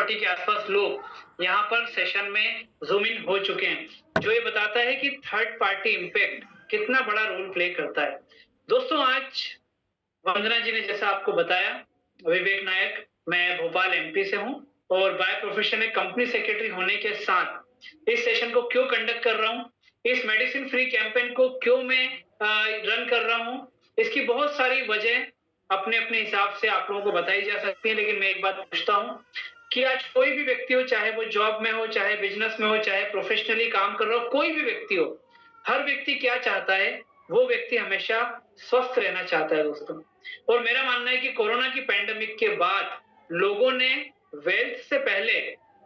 6:40 के आसपास लोग यहाँ पर सेशन में ज़ूम इन हो चुके हैं, जो ये बताता है कि थर्ड पार्टी इम्पैक्ट कितना बड़ा रोल प्ले करता है। दोस्तों आज वंदना जी ने जैसा आपको बताया, विवेक नायक, मैं भोपाल एमपी से हूँ और बाय प्रोफेशन एक कंपनी सेक्रेटरी होने के साथ इस सेशन को क्यों कंडक्ट कर रहा हूँ, इस मेडिसिन फ्री कैंपेन को क्यों मैं रन कर रहा हूँ, इसकी बहुत सारी वजह अपने-अपने हिसाब से आप लोगों को बताई जा सकती है। लेकिन मैं एक बात पूछता हूँ कि आज कोई भी व्यक्ति हो, चाहे वो जॉब में हो, चाहे बिज़नेस में हो, चाहे प्रोफेशनली काम कर रहा हो, कोई भी व्यक्ति हो, हर व्यक्ति क्या चाहता है, वो व्यक्ति हमेशा स्वस्थ रहना चाहता है दोस्तों। और मेरा मानना है कि कोरोना की पैंडेमिक के बाद लोगों ने वेल्थ से पहले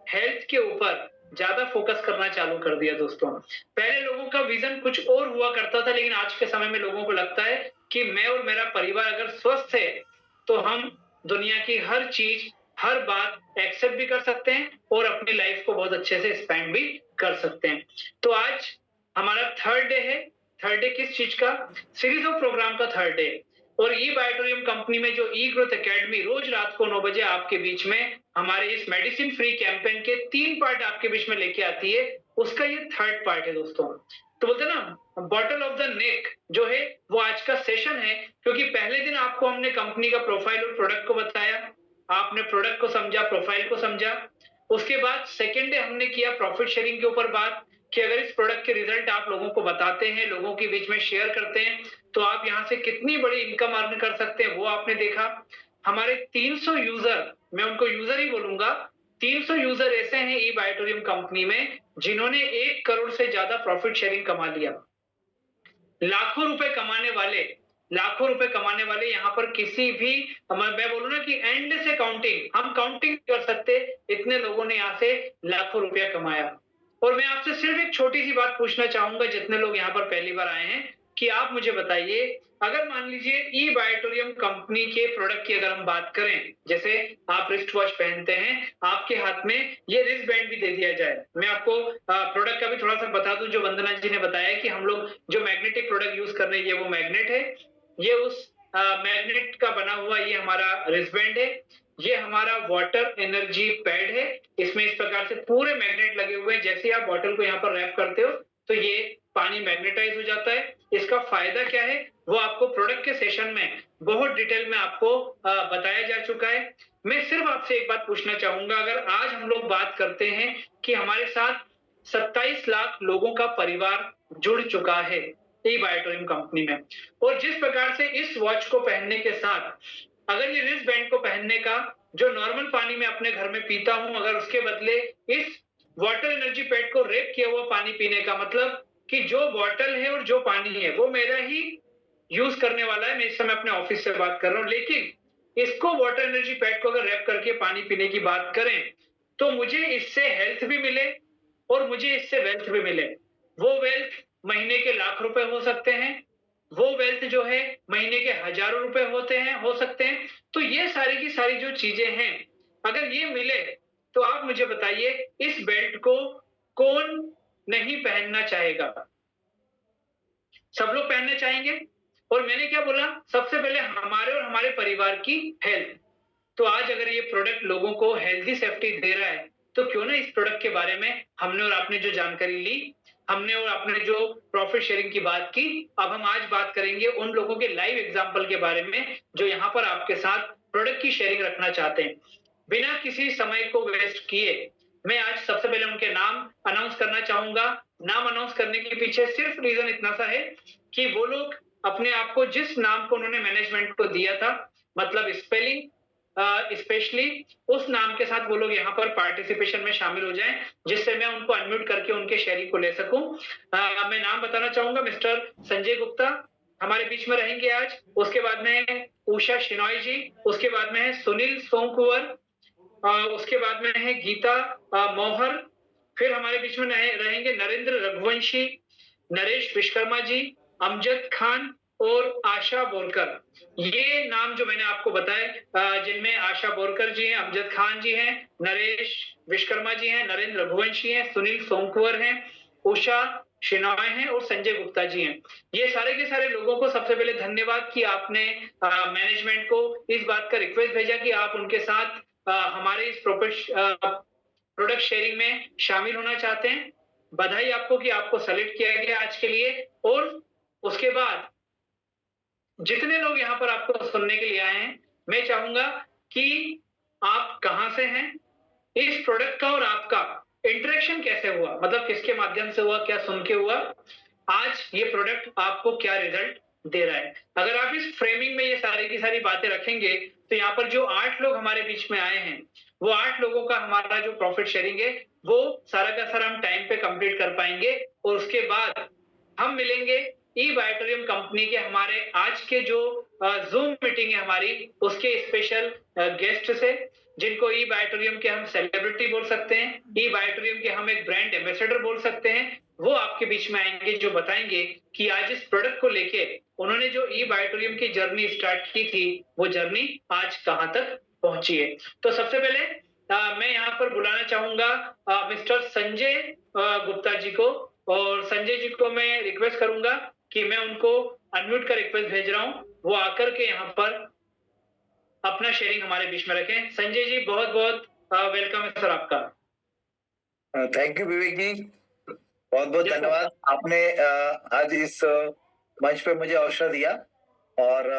हेल्थ के ऊपर ज़्यादा फ़ोकस करना चालू कर दिया दोस्तों। पहले लोगों का विज़न कुछ और हुआ करता था, लेकिन आज के समय में लोगों को लगता है कि मैं और मेरा परिवार अगर स्वस्थ है, तो हम दुनिया की हर चीज़, हर बात एक्सेप्ट भी कर सकते हैं और अपनी लाइफ़ को बहुत अच्छे से स्पेंड भी कर सकते हैं। तो आज हमारा थर्ड डे है। थर्ड डे किस चीज़ का? सीरीज़ ऑफ प्रोग्राम का थर्ड डे। और ई बायोटोरियम कंपनी में जो ई ग्रोथ एकेडमी रोज रात को 9 बजे आपके बीच में हमारे इस मेडिसिन फ्री कैंपेन के 3 पार्ट आपके बीच में लेके आती है, उसका ये थर्ड पार्ट है दोस्तों। तो बोलते हैं ना बॉटल ऑफ द नेक जो है वो आज का सेशन है, क्योंकि पहले दिन आपको हमने कंपनी का प्रोफाइल और प्रोडक्ट को बताया, आपने प्रोडक्ट को समझा, प्रोफाइल को समझा। उसके बाद सेकंड डे हमने किया प्रॉफिट शेयरिंग के ऊपर बात कि अगर इस प्रोडक्ट के रिजल्ट आप लोगों को बताते हैं, लोगों के बीच में शेयर करते हैं, तो आप यहाँ से कितनी बड़ी इनकम अर्न कर सकते हैं, वो आपने देखा। हमारे 300 यूजर, मैं उनको यूजर ही बोलूंगा, 300 यूजर ऐसे हैं ई बायोटोरियम कंपनी में जिन्होंने 1 करोड़ से ज्यादा प्रॉफिट शेयरिंग कमा लिया। लाखों रुपए कमाने वाले, लाखों रुपए कमाने वाले यहाँ पर किसी भी, मैं बोलूँ ना कि एंड से काउंटिंग, हम काउंटिंग कर सकते, इतने लोगों ने यहाँ से लाखों रुपया कमाया। और मैं आपसे सिर्फ एक छोटी सी बात पूछना चाहूंगा, जितने लोग यहाँ पर पहली बार आए हैं, कि आप मुझे बताइए, अगर मान लीजिए ई बायोटोरियम कंपनी के प्रोडक्ट की अगर हम बात करें, जैसे आप रिस्ट वॉच पहनते हैं, आपके हाथ में ये रिस्ट बैंड भी दे दिया जाए। मैं आपको प्रोडक्ट का भी थोड़ा सा बता दूं, जो वंदना जी ने बताया कि हम लोग जो मैग्नेटिक प्रोडक्ट यूज कर रहे हैं, ये वो मैग्नेट है, ये उस मैग्नेट का बना हुआ ये हमारा रिस्ट बैंड है, ये हमारा वाटर एनर्जी पैड है। इसमें इस प्रकार से पूरे मैग्नेट लगे हुए हैं, जैसे आप बॉटल को यहाँ पर रैप करते हो तो ये पानी मैग्नेटाइज हो जाता है। इसका फायदा क्या है वो आपको प्रोडक्ट के सेशन में बहुत डिटेल में आपको बताया जा चुका है। मैं सिर्फ आपसे एक बात पूछना चाहूंगा, अगर आज हम लोग बात करते हैं कि हमारे साथ 27 लाख लोगों का परिवार जुड़ चुका है ई बायोटोरियम कंपनी में, और जिस प्रकार से इस वॉच को पहनने के साथ, अगर ये रिस्ट बैंड को पहनने का, जो नॉर्मल पानी मैं अपने घर में पीता हूं, अगर उसके बदले इस वाटर एनर्जी पैड को रैप किया हुआ पानी पीने का, मतलब कि जो बॉटल है और जो पानी है वो मेरा ही यूज करने वाला है। मैं इस समय अपने ऑफिस से बात कर रहा हूं, लेकिन इसको वाटर एनर्जी पैड को अगर रैप करके पानी पीने की बात करें, तो मुझे इससे हेल्थ भी मिले और मुझे इससे वेल्थ भी मिले। वो वेल्थ महीने के लाख रुपए हो सकते हैं, वो वेल्थ जो है महीने के हजारों रुपए होते हैं, हो सकते हैं। तो ये सारी की सारी जो चीजें हैं, अगर ये मिले, तो आप मुझे बताइए इस बेल्ट को कौन नहीं पहनना चाहेगा? सब लोग पहनने चाहेंगे। और मैंने क्या बोला, सबसे पहले हमारे और हमारे परिवार की हेल्थ। तो आज अगर ये प्रोडक्ट लोगों को हेल्दी सेफ्टी दे रहा है, तो क्यों ना इस प्रोडक्ट के बारे में हमने और आपने जो जानकारी ली, हमने और आपने जो प्रॉफिट शेयरिंग की बात की, अब हम आज बात करेंगे उन लोगों के लाइव एग्जांपल के बारे में जो यहाँ पर आपके साथ प्रोडक्ट की शेयरिंग रखना चाहते हैं। बिना किसी समय को वेस्ट किए मैं आज सबसे पहले उनके नाम अनाउंस करना चाहूंगा। नाम अनाउंस करने के पीछे सिर्फ रीजन इतना सा है कि वो लोग अपने आप को जिस नाम को उन्होंने मैनेजमेंट को दिया था, मतलब स्पेलिंग स्पेशली उस नाम के साथ वो लोग यहाँ पर पार्टिसिपेशन में शामिल हो जाएं, जिससे मैं उनको अनम्यूट करके उनके शेयरिंग को ले सकूं। मैं नाम बताना चाहूंगा, मिस्टर संजय गुप्ता हमारे बीच में रहेंगे आज। उसके बाद में उषा शिनॉय जी, उसके बाद में है सुनील सोमकुंवर, उसके बाद में है गीता मोहर, फिर हमारे बीच में रहेंगे नरेंद्र रघुवंशी, नरेश विश्वकर्मा जी, अमजद खान और आशा बोरकर। ये नाम जो मैंने आपको बताए, जिनमें आशा बोरकर जी हैं, अमजद खान जी हैं, नरेश विश्वकर्मा जी हैं, नरेंद्र रघुवंशी हैं, सुनील सोमकुंवर हैं, उषा शिनॉय हैं और संजय गुप्ता जी हैं। ये सारे के सारे लोगों को सबसे पहले धन्यवाद कि आपने मैनेजमेंट को इस बात का रिक्वेस्ट भेजा कि आप उनके साथ हमारे इस प्रोडक्ट शेयरिंग में शामिल होना चाहते हैं। बधाई आपको कि आपको सेलेक्ट किया गया आज के लिए। और उसके बाद जितने लोग यहाँ पर आपको सुनने के लिए आए हैं, मैं चाहूँगा कि आप कहाँ से हैं? इस प्रोडक्ट का और आपका इंटरेक्शन कैसे हुआ? मतलब किसके माध्यम से हुआ? क्या सुन के हुआ? आज ये प्रोडक्ट आपको क्या रिजल्ट दे रहा है? अगर आप इस फ्रेमिंग में ये सारी की सारी बातें रखेंगे, तो यहाँ पर जो 8 लोग हमारे बीच में आए हैं, वो 8 लोगों का हमारा जो प्रॉफिट शेयरिंग है, वो सारा का सारा हम टाइम पे कंप्लीट कर पाएँगे। और उसके बाद हम मिलेंगे ई-बायोटोरियम कंपनी के हमारे आज के जो ज़ूम मीटिंग है हमारी, उसके स्पेशल गेस्ट से, जिनको ई-बायोटोरियम के हम सेलिब्रिटी बोल सकते हैं, ई-बायोटोरियम के हम एक ब्रांड एम्बेसडर बोल सकते हैं। वो आपके बीच में आएँगे, जो बताएँगे कि आज इस प्रोडक्ट को लेके उन्होंने जो ई-बायोटोरियम की जर्नी स्टार्ट की थी, वो जर्नी आज कहाँ तक पहुँची है। तो सबसे पहले मैं यहाँ पर बुलाना चाहूँगा मिस्टर संजय गुप्ता जी को। और संजय जी को मैं रिक्वेस्ट करूँगा कि मैं उनको अनम्यूट का रिक्वेस्ट भेज रहा हूँ, वो आकर के यहाँ पर अपना शेयरिंग हमारे बीच में रखें। संजय जी, बहुत-बहुत वेलकम है सर आपका। थैंक यू विवेक जी, बहुत-बहुत यस सर। धन्यवाद। आपने आज इस मंच पे मुझे अवसर दिया। और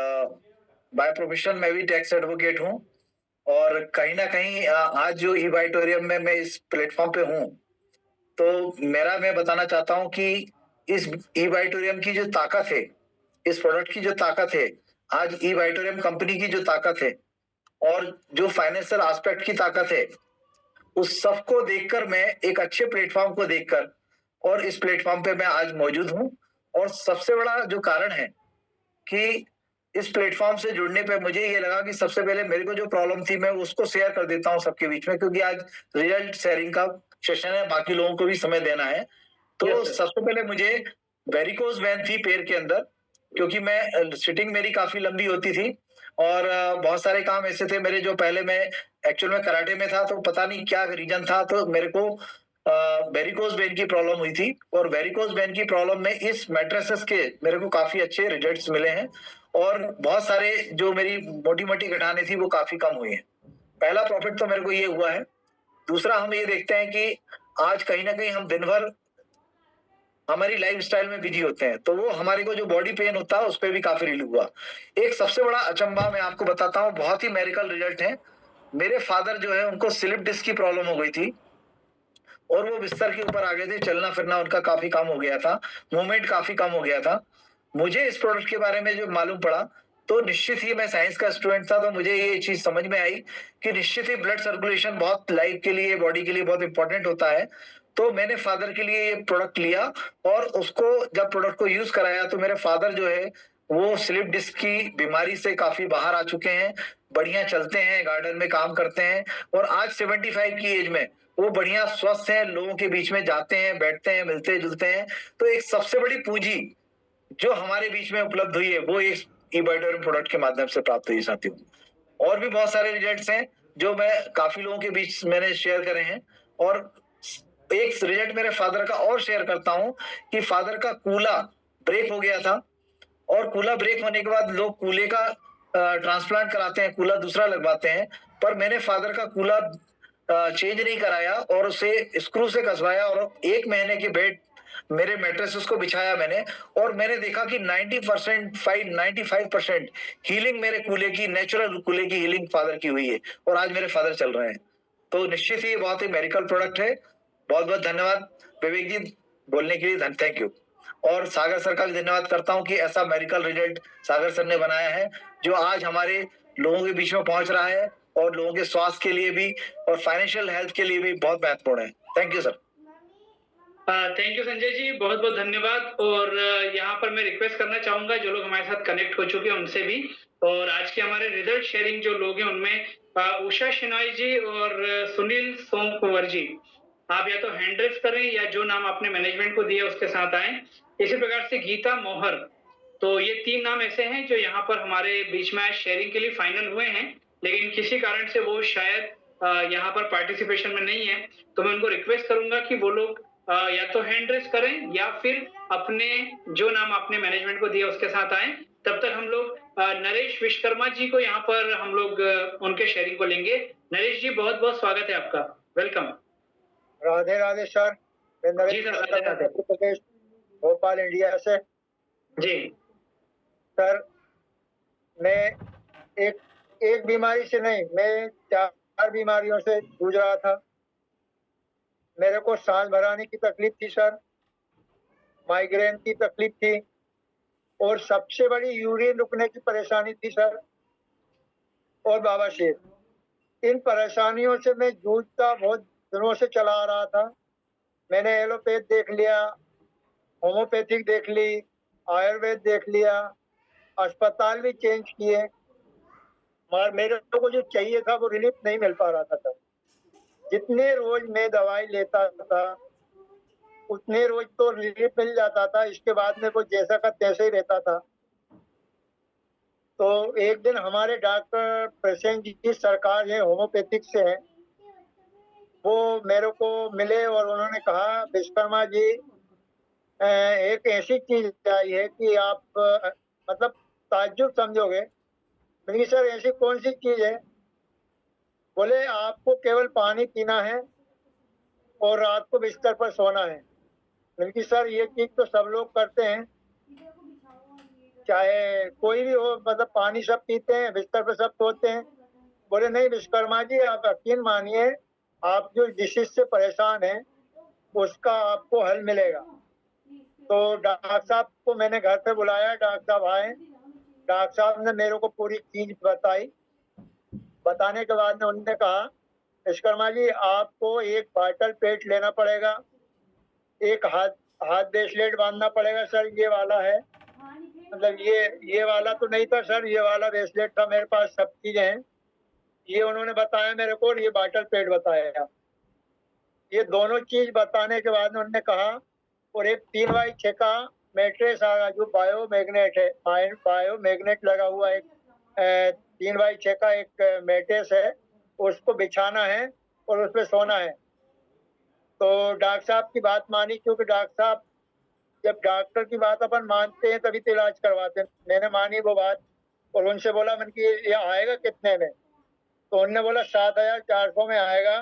बाय प्रोफेशन मैं भी टैक्स एडवोकेट हूँ। और कहीं ना कहीं आज जो ई-बायोटोरियम में मैं इस प्लेटफॉर्म पे हूँ, तो मैं बताना चाहता हूँ कि इस ई-बायोटोरियम की जो ताकत है, इस प्रोडक्ट की जो ताकत है, आज ई-बायोटोरियम कंपनी की जो ताकत है, और जो फाइनेंशियल एस्पेक्ट की ताकत है, उस सबको देखकर, मैं एक अच्छे प्लेटफॉर्म को देखकर, और इस प्लेटफॉर्म पे मैं आज मौजूद हूँ। और सबसे बड़ा जो कारण है कि इस प्लेटफॉर्म से जुड़ने पे मुझे ये लगा कि सबसे पहले मेरे को जो प्रॉब्लम थी, मैं उसको शेयर कर देता हूँ सबके बीच में, क्योंकि आज रिजल्ट शेयरिंग का सेशन है, बाकी लोगों को भी समय देना है। तो यस सर। सबसे पहले मुझे वेरिकोज वेन थी पैर के अंदर, क्योंकि मैं सिटिंग मेरी काफी लंबी होती थी, और बहुत सारे काम ऐसे थे मेरे, जो पहले मैं एक्चुअल में कराटे में था, तो पता नहीं क्या रीजन था, तो मेरे को वेरिकोज वेन की प्रॉब्लम हुई थी। और वेरिकोज वेन की प्रॉब्लम में इस मैट्रेसेस के मेरे को काफी अच्छे रिजल्ट्स मिले हैं, और बहुत सारे जो मेरी मोटी मोटी घटाने थी वो काफी कम हुई है। पहला प्रॉफिट तो मेरे को ये हुआ है। दूसरा, हम ये देखते हैं कि आज कहीं ना कहीं हम दिन भर हमारी लाइफस्टाइल में बिजी होते हैं, तो वो हमारे को जो बॉडी पेन होता है उस पर भी काफी रिलीफ हुआ। एक सबसे बड़ा अचंभा मैं आपको बताता हूँ, बहुत ही मेडिकल रिजल्ट है। मेरे फादर जो है, उनको स्लिप डिस्क की प्रॉब्लम हो गई थी, और वो बिस्तर के ऊपर आ गए थे, चलना फिरना उनका काफी कम हो गया था, मूवमेंट काफी कम हो गया था। मुझे इस प्रोडक्ट के बारे में जो मालूम पड़ा, तो निश्चित ही, मैं साइंस का स्टूडेंट था, तो मुझे ये चीज समझ में आई कि निश्चित ही ब्लड सर्कुलेशन बहुत लाइफ के लिए, बॉडी के लिए बहुत इंपॉर्टेंट होता है। तो मैंने फादर के लिए ये प्रोडक्ट लिया, और उसको जब प्रोडक्ट को यूज कराया, तो मेरे फादर जो है, वो स्लिप डिस्क की बीमारी से काफी बाहर आ चुके हैं, बढ़िया चलते हैं, गार्डन में काम करते हैं, और आज 75 की एज में वो बढ़िया स्वस्थ हैं, लोगों के बीच में जाते हैं, बैठते हैं, मिलते जुलते हैं। तो एक सबसे बड़ी पूंजी जो हमारे बीच में उपलब्ध हुई है, वो इस ई-बायोटोरियम प्रोडक्ट के माध्यम से प्राप्त हुई साथियों। और भी बहुत सारे रिजल्ट्स हैं जो मैं काफी लोगों के बीच मैंने शेयर करे हैं। और एक रिजल्ट मेरे फादर का और शेयर करता हूं कि फादर का कूला ब्रेक हो गया था, और कूला ब्रेक होने के बाद लोग कूले का ट्रांसप्लांट कराते हैं, कूला दूसरा लगवाते हैं। पर मैंने फादर का कूला चेंज नहीं कराया, और उसे स्क्रू से कसवाया, और 1 महीने के बेड मेरे मैट्रेसेस को बिछाया मैंने, और मैंने देखा कि 95% हीलिंग मेरे कूले की, नेचुरल कूले की हीलिंग फादर की हुई है, और आज मेरे फादर चल रहे हैं। तो निश्चित ही बहुत ही मेडिकल प्रोडक्ट है। बहुत बहुत धन्यवाद विवेक जी बोलने के लिए, थैंक यू। और सागर सर का भी धन्यवाद करता हूँ कि ऐसा मेडिकल रिजल्ट सागर सर ने बनाया है, जो आज हमारे लोगों के बीच में पहुंच रहा है, और लोगों के स्वास्थ्य के लिए भी, और फाइनेंशियल हेल्थ के लिए भी बहुत महत्वपूर्ण है। Thank you sir. Thank you Sanjay ji, बहुत-बहुत धन्यवाद। और यहाँ पर मैं रिक्वेस्ट करना चाहूँगा जो लोग हमारे साथ कनेक्ट हो चुके हैं उनसे भी। और आज के हमारे रिजल्ट शेयरिंग जो लोग हैं उनमें उषा शेनॉय जी और सुनील सोमकुंवर जी, आप या तो हैंड रेज़ करें या जो नाम आपने मैनेजमेंट को दिया उसके साथ आएँ। इसी प्रकार से गीता मोहर, तो ये 3 नाम ऐसे हैं जो यहाँ पर हमारे बीच में आज शेयरिंग के लिए फाइनल हुए हैं, लेकिन किसी कारण से वो शायद यहाँ पर पार्टिसिपेशन में नहीं है। तो मैं उनको रिक्वेस्ट करूँगा कि वो लोग या तो हैंड रेज़ करें या फिर अपने जो नाम आपने मैनेजमेंट को दिया उसके साथ आएँ। तब तक हम लोग नरेश विश्वकर्मा जी को यहाँ पर हम लोग उनके शेयरिंग को लेंगे। नरेश जी बहुत-बहुत स्वागत है आपका। वेलकम। राधे राधे सर, मैं नरेश जी सर, बात राधे कर रहा हूँ राधे। मध्य प्रदेश, भोपाल, इंडिया से। जी, सर, मैं एक एक बीमारी से नहीं, मैं 4 बीमारियों से जूझ रहा था। मेरे को सांस भराने की तकलीफ थी सर, माइग्रेन की तकलीफ थी और सबसे बड़ी यूरिन रुकने की परेशानी थी सर, और बवासीर। इन परेशानियों से मैं जूझता बहुत दिनों से चला आ रहा था। मैंने एलोपैथ देख लिया, होम्योपैथिक देख ली, आयुर्वेद देख लिया, अस्पताल भी चेंज किए, मगर मेरे को जो चाहिए था वो रिलीफ नहीं मिल पा रहा था सर। जितने रोज मैं दवाई लेता था उतने रोज तो रिलीफ मिल जाता था, इसके बाद में वो जैसा का तैसे ही रहता था। तो एक दिन हमारे डॉक्टर प्रसेन जी सरकार है, होम्योपैथिक से है, वो मेरे को मिले और उन्होंने कहा विश्वकर्मा जी, एक ऐसी चीज आई है कि आप मतलब ताज्जुब समझोगे। मैंने कहा, सर ऐसी कौन सी चीज है? बोले आपको केवल पानी पीना है और रात को बिस्तर पर सोना है। मैंने कहा, सर ये चीज तो सब लोग करते हैं, चाहे कोई भी हो, मतलब पानी सब पीते हैं, बिस्तर पर सब सोते हैं। बोले नहीं विश्वकर्मा जी, आप यकीन मानिए, आप जो जिस चीज से परेशान हैं उसका आपको हल मिलेगा। तो डॉक्टर साहब को मैंने घर पे बुलाया, डॉक्टर साहब आए, डॉक्टर साहब ने मेरे को पूरी चीज बताई। बताने के बाद में उन्होंने कहा विश्वकर्मा जी, आपको एक वाटर पेट लेना पड़ेगा, एक हाथ हाथ ब्रेसलेट बांधना पड़ेगा। सर ये वाला है, मतलब ये वाला तो नहीं था सर, ये वाला ब्रेसलेट था, मेरे पास सब चीजें हैं। ये उन्होंने बताया मेरे को, और ये वाटर पेट बताया। ये दोनों चीज बताने के बाद में उन्होंने कहा, और एक 3x6 का मैट्रेस आ रहा जो बायो मैग्नेट है, बायो मैग्नेट लगा हुआ एक 3x6 का एक मैट्रेस है, उसको बिछाना है और उसमें सोना है। तो डॉक्टर साहब की बात मानी, क्योंकि डॉक्टर साहब, जब डॉक्टर की बात अपन मानते हैं तभी तो इलाज करवाते हैं। मैंने मानी वो बात और उनसे बोला, मैंने कि ये आएगा कितने में? तो उन्होंने बोला 7,400 में आएगा।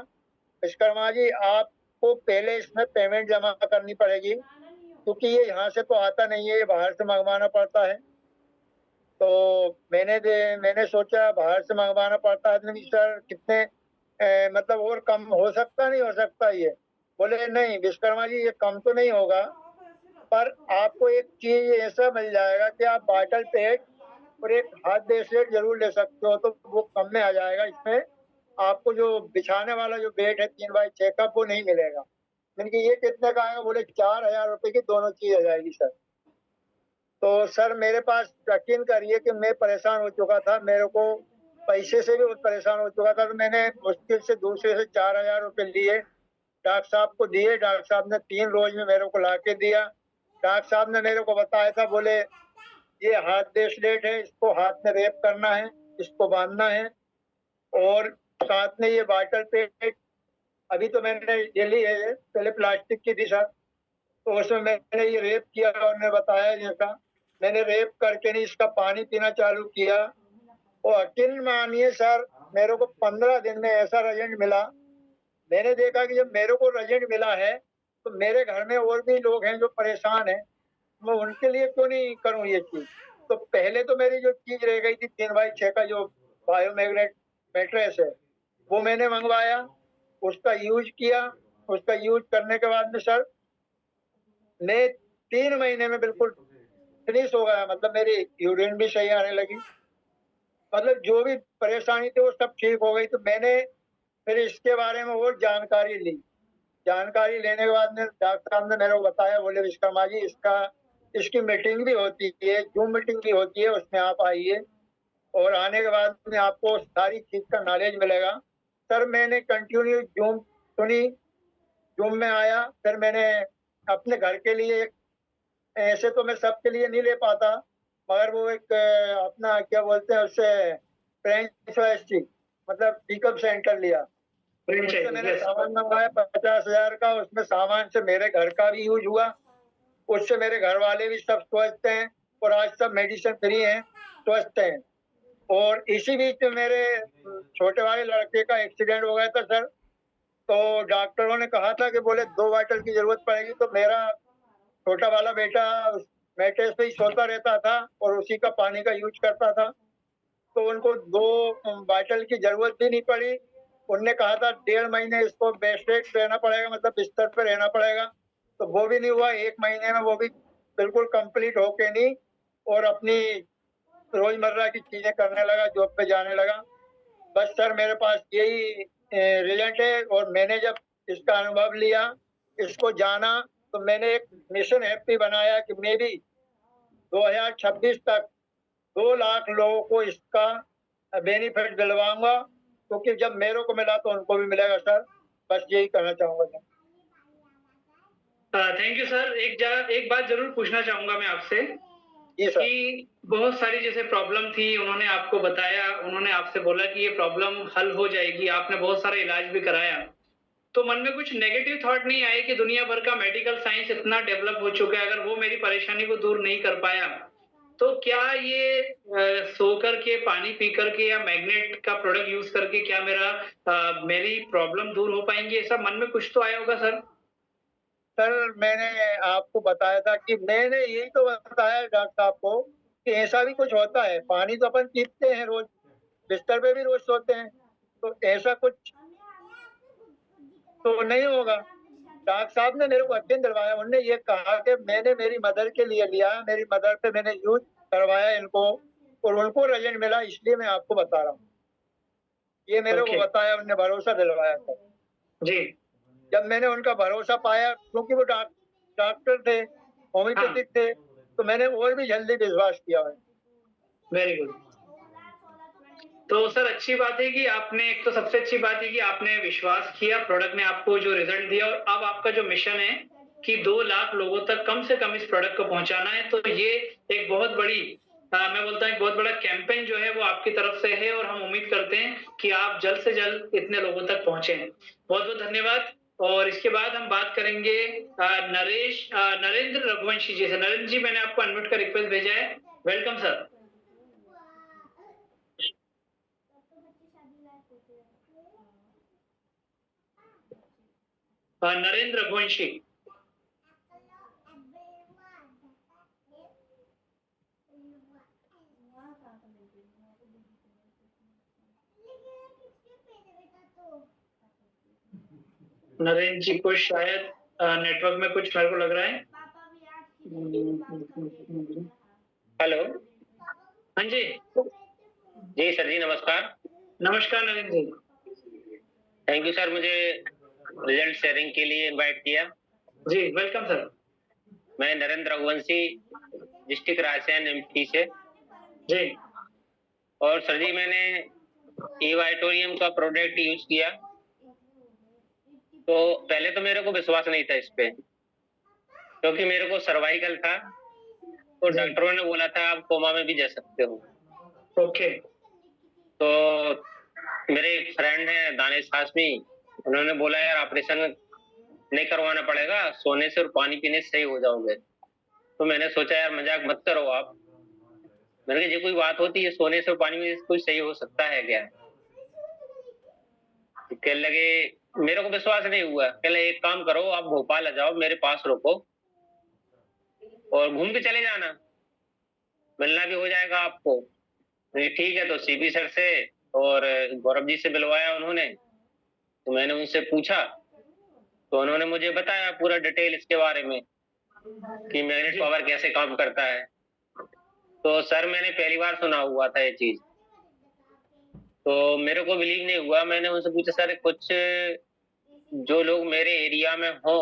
विश्वकर्मा जी, आपको पहले इसमें पेमेंट जमा करनी पड़ेगी, क्योंकि ये यहाँ से तो आता नहीं है, ये बाहर से मंगवाना पड़ता है। तो मैंने सोचा बाहर से मंगवाना पड़ता है, नहीं सर कितने मतलब और कम हो सकता, नहीं हो सकता ये? बोले नहीं विश्वकर्मा जी, ये कम तो नहीं होगा, पर आपको एक चीज ऐसा मिल जाएगा कि आप बाटल पेट और एक हाथ ब्रेसलेट जरूर ले सकते हो, तो वो कम में आ जाएगा। इसमें आपको जो बिछाने वाला जो बेड है 3x6 का, वो नहीं मिलेगा। मैंने कहा ये कितने का आएगा? बोले 4,000 रुपए की दोनों चीज आ जाएगी सर। तो सर मेरे पास, यकीन करिए कि मैं परेशान हो चुका था, मेरे को पैसे से भी बहुत परेशान हो चुका था। तो मैंने मुश्किल से दूसरे से 4,000 रुपए लिए, डॉक्टर साहब को दिए। डॉक्टर साहब ने 3 रोज में मेरे को ला के दिया। डॉक्टर साहब ने मेरे को बताया था, बोले ये हाथ ब्रेसलेट है, इसको हाथ में रेप करना है, इसको बांधना है, और साथ में ये बाटल पेट, अभी तो मैंने ये ली है, पहले प्लास्टिक की थी सर, तो उसमें मैंने ये रेप किया और उन्होंने बताया जैसा, मैंने रेप करके नहीं इसका पानी पीना चालू किया। और यकीन मानिए सर, मेरे को 15 दिन में ऐसा रिजल्ट मिला। मैंने देखा कि जब मेरे को रिजल्ट मिला है तो मेरे घर में और भी लोग हैं जो परेशान हैं, मैं उनके लिए क्यों नहीं करूं ये चीज? तो पहले तो मेरी जो चीज रह गई थी 3x6 का जो बायोमैग्नेट मैट्रेस है, वो मैंने मंगवाया, उसका यूज किया। उसका यूज करने के बाद में सर मैं 3 महीने में बिल्कुल फिनिश हो गया, मतलब मेरी यूरिन भी सही आने लगी, मतलब जो भी परेशानी थी वो सब ठीक हो गई। तो मैंने फिर इसके बारे में और जानकारी ली। जानकारी लेने के बाद में डॉक्टर साहब ने मेरे को बताया, बोले विश्वकर्मा जी, इसकी मीटिंग भी होती है, जूम मीटिंग भी होती है, उसमें आप आइए और आने के बाद में आपको सारी चीज का नॉलेज मिलेगा। सर मैंने कंटिन्यू जूम सुनी, जूम में आया, फिर मैंने अपने घर के लिए, ऐसे तो मैं सबके लिए नहीं ले पाता, मगर वो एक अपना क्या बोलते हैं उससे, फ्रेंच मतलब पिकअप सेंटर लिया। उससे मैंने सामान मंगवाया 50,000 का, उसमें सामान से मेरे घर का भी यूज हुआ, उससे मेरे घर वाले भी सब स्वस्थ हैं और आज सब मेडिसिन फ्री हैं, स्वस्थ हैं। और इसी बीच में मेरे छोटे वाले लड़के का एक्सीडेंट हो गया था सर। तो डॉक्टरों ने कहा था कि बोले 2 बॉटल की ज़रूरत पड़ेगी, तो मेरा छोटा वाला बेटा उस मैट्रेस पे ही सोता रहता था और उसी का पानी का यूज़ करता था। तो उनको 2 बॉटल की ज़रूरत भी नहीं पड़ी। उनने कहा था 1.5 महीने इसको बेड रेस्ट रहना पड़ेगा, मतलब बिस्तर पे रहना पड़ेगा। तो वो भी नहीं हुआ, 1 महीने में वो भी बिल्कुल कंप्लीट होके नहीं और अपनी रोज़मर्रा की चीज़ें करने लगा, जॉब पे जाने लगा। बस सर मेरे पास यही रिज़ल्ट है और मैंने जब इसका अनुभव लिया, इसको जाना, तो मैंने एक मिशन ऐप भी बनाया कि मैं भी 2026 तक 2 लाख लोगों को इसका बेनिफिट दिलवाऊँगा, क्योंकि जब मेरे को मिला तो उनको भी मिलेगा सर। बस यही कहना चाहूँगा सर। Thank you sir. एक बात ज़रूर पूछना चाहूँगा मैं आपसे जी सर। कि बहुत सारी जैसे प्रॉब्लम थी, उन्होंने आपको बताया, उन्होंने आपसे बोला कि ये प्रॉब्लम हल हो जाएगी, आपने बहुत सारा इलाज भी कराया। तो मन में कुछ नेगेटिव थॉट नहीं आए कि दुनिया भर का मेडिकल साइंस इतना डेवलप हो चुका है, अगर वो मेरी परेशानी को दूर नहीं कर पाया, तो क्या ये सो कर के, पानी पी कर के या मैग्नेट का प्रोडक्ट यूज़ करके क्या मेरी प्रॉब्लम दूर हो पाएँगी? ऐसा मन में कुछ तो आया होगा सर? सर मैंने आपको बताया था कि मैंने यही तो बताया डॉक्टर साहब को कि ऐसा भी कुछ होता है। पानी तो अपन पीते हैं रोज़, बिस्तर पे भी रोज़ सोते हैं, तो ऐसा कुछ तो नहीं होगा। डॉक्टर साहब ने मेरे को यकीन दिलवाया, उन्होंने ये कहा कि मैंने मेरी मदर के लिए लिया, मेरी मदर पे मैंने यूज़ करवाया इनको और उनको रिज़ल्ट मिला, इसलिए मैं आपको बता रहा हूँ। ये मेरे को ओके। बताया, उन्होंने भरोसा दिलवाया था। जी। जब मैंने उनका भरोसा पाया, क्योंकि वो डॉक्टर थे, हाँ, होम्योपैथिक थे, तो मैंने और भी जल्दी विश्वास किया है। Very good. तो सर अच्छी बात है कि आपने, एक तो सबसे अच्छी बात है कि आपने विश्वास किया, प्रोडक्ट ने आपको जो रिज़ल्ट दिया और अब आपका जो मिशन है कि 2 लाख लोगों तक कम से कम इस प्रोडक्ट को पहुँचाना है, तो ये एक बहुत बड़ी मैं बोलता हूँ एक बहुत बड़ा कैंपेन जो है वो आपकी तरफ से है और हम उम्मीद करते हैं कि आप जल्द से जल्द इतने लोगों तक पहुँचे। बहुत-बहुत धन्यवाद। और इसके बाद हम बात करेंगे नरेंद्र रघुवंशी जी से। नरेंद्र जी, मैंने आपको अनम्यूट का रिक्वेस्ट भेजा है। Welcome sir. नरेंद्र रघुवंशी। नरेंद्र जी को शायद नेटवर्क में कुछ मेरे को लग रहा है। हेलो। हाँ जी। जी सर जी, नमस्कार। नमस्कार नरेंद्र जी। थैंक यू सर, मुझे रिजल्ट शेयरिंग के लिए इनवाइट किया। जी, वेलकम सर। मैं नरेंद्र रघुवंशी, डिस्ट्रिक्ट रायसेन एमपी से। जी। और सर जी, मैंने ईवाइटोरियम का प्रोडक्ट यूज किया, तो पहले तो मेरे को विश्वास नहीं था इस पे, क्योंकि मेरे को सर्वाइकल था, तो डॉक्टरों ने बोला था आप कोमा में भी जा सकते हो। ओके। तो मेरे एक फ्रेंड है दानिश हाशमी, उन्होंने बोला यार ऑपरेशन नहीं करवाना पड़ेगा, सोने से और पानी पीने से सही हो जाओगे। तो मैंने सोचा यार मजाक मत करो आप। मैंने कहा ये कोई बात होती है, सोने से और पानी पीने से कुछ सही हो सकता है क्या? तो कहने लगे, मेरे को विश्वास नहीं हुआ। कहले एक काम करो, आप भोपाल आ जाओ, मेरे पास रुको और घूम के चले जाना, मिलना भी हो जाएगा आपको। ठीक है। तो सीपी सर से और गौरव जी से मिलवाया उन्होंने। तो मैंने उनसे पूछा, तो उन्होंने मुझे बताया पूरा डिटेल इसके बारे में कि मैग्नेट पावर कैसे काम करता है। तो सर मैंने पहली बार सुना हुआ था ये चीज, तो मेरे को बिलीव नहीं हुआ। मैंने उनसे पूछा सर कुछ जो लोग मेरे एरिया में हो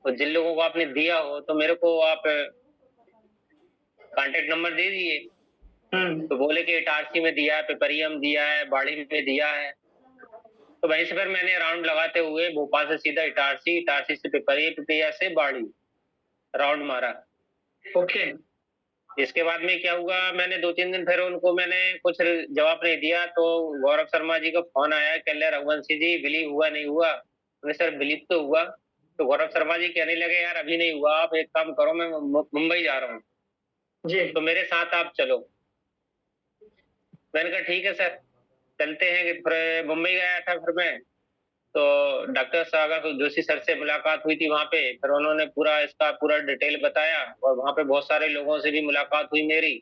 और जिन लोगों को आपने दिया हो, तो मेरे को आप कांटेक्ट नंबर दे दिए। तो बोले कि इटारसी में दिया है, पिपरियम दिया है, बाड़ी में दिया है। तो वहीं से फिर मैंने राउंड लगाते हुए भोपाल से सीधा इटारसी, इटारसी से पिपरिया, पिपरिया से बाड़ी राउंड मारा। ओके। इसके बाद में क्या हुआ, मैंने 2-3 दिन फिर उनको मैंने कुछ जवाब नहीं दिया, तो गौरव शर्मा जी का फोन आया, कह रहे रघुवंशी जी बिलीव हुआ नहीं हुआ? मैंने सर बिलीव तो हुआ। तो गौरव शर्मा जी कहने लगे यार अभी नहीं हुआ, आप एक काम करो, मैं मुंबई जा रहा हूँ, जी। तो मेरे साथ आप चलो। मैंने कहा ठीक है सर, चलते हैं। कि फिर मुंबई गया था फिर मैं, तो डॉक्टर सागर जोशी सर से मुलाकात हुई थी वहाँ पे। फिर उन्होंने पूरा इसका पूरा डिटेल बताया, और वहाँ पे बहुत सारे लोगों से भी मुलाकात हुई मेरी।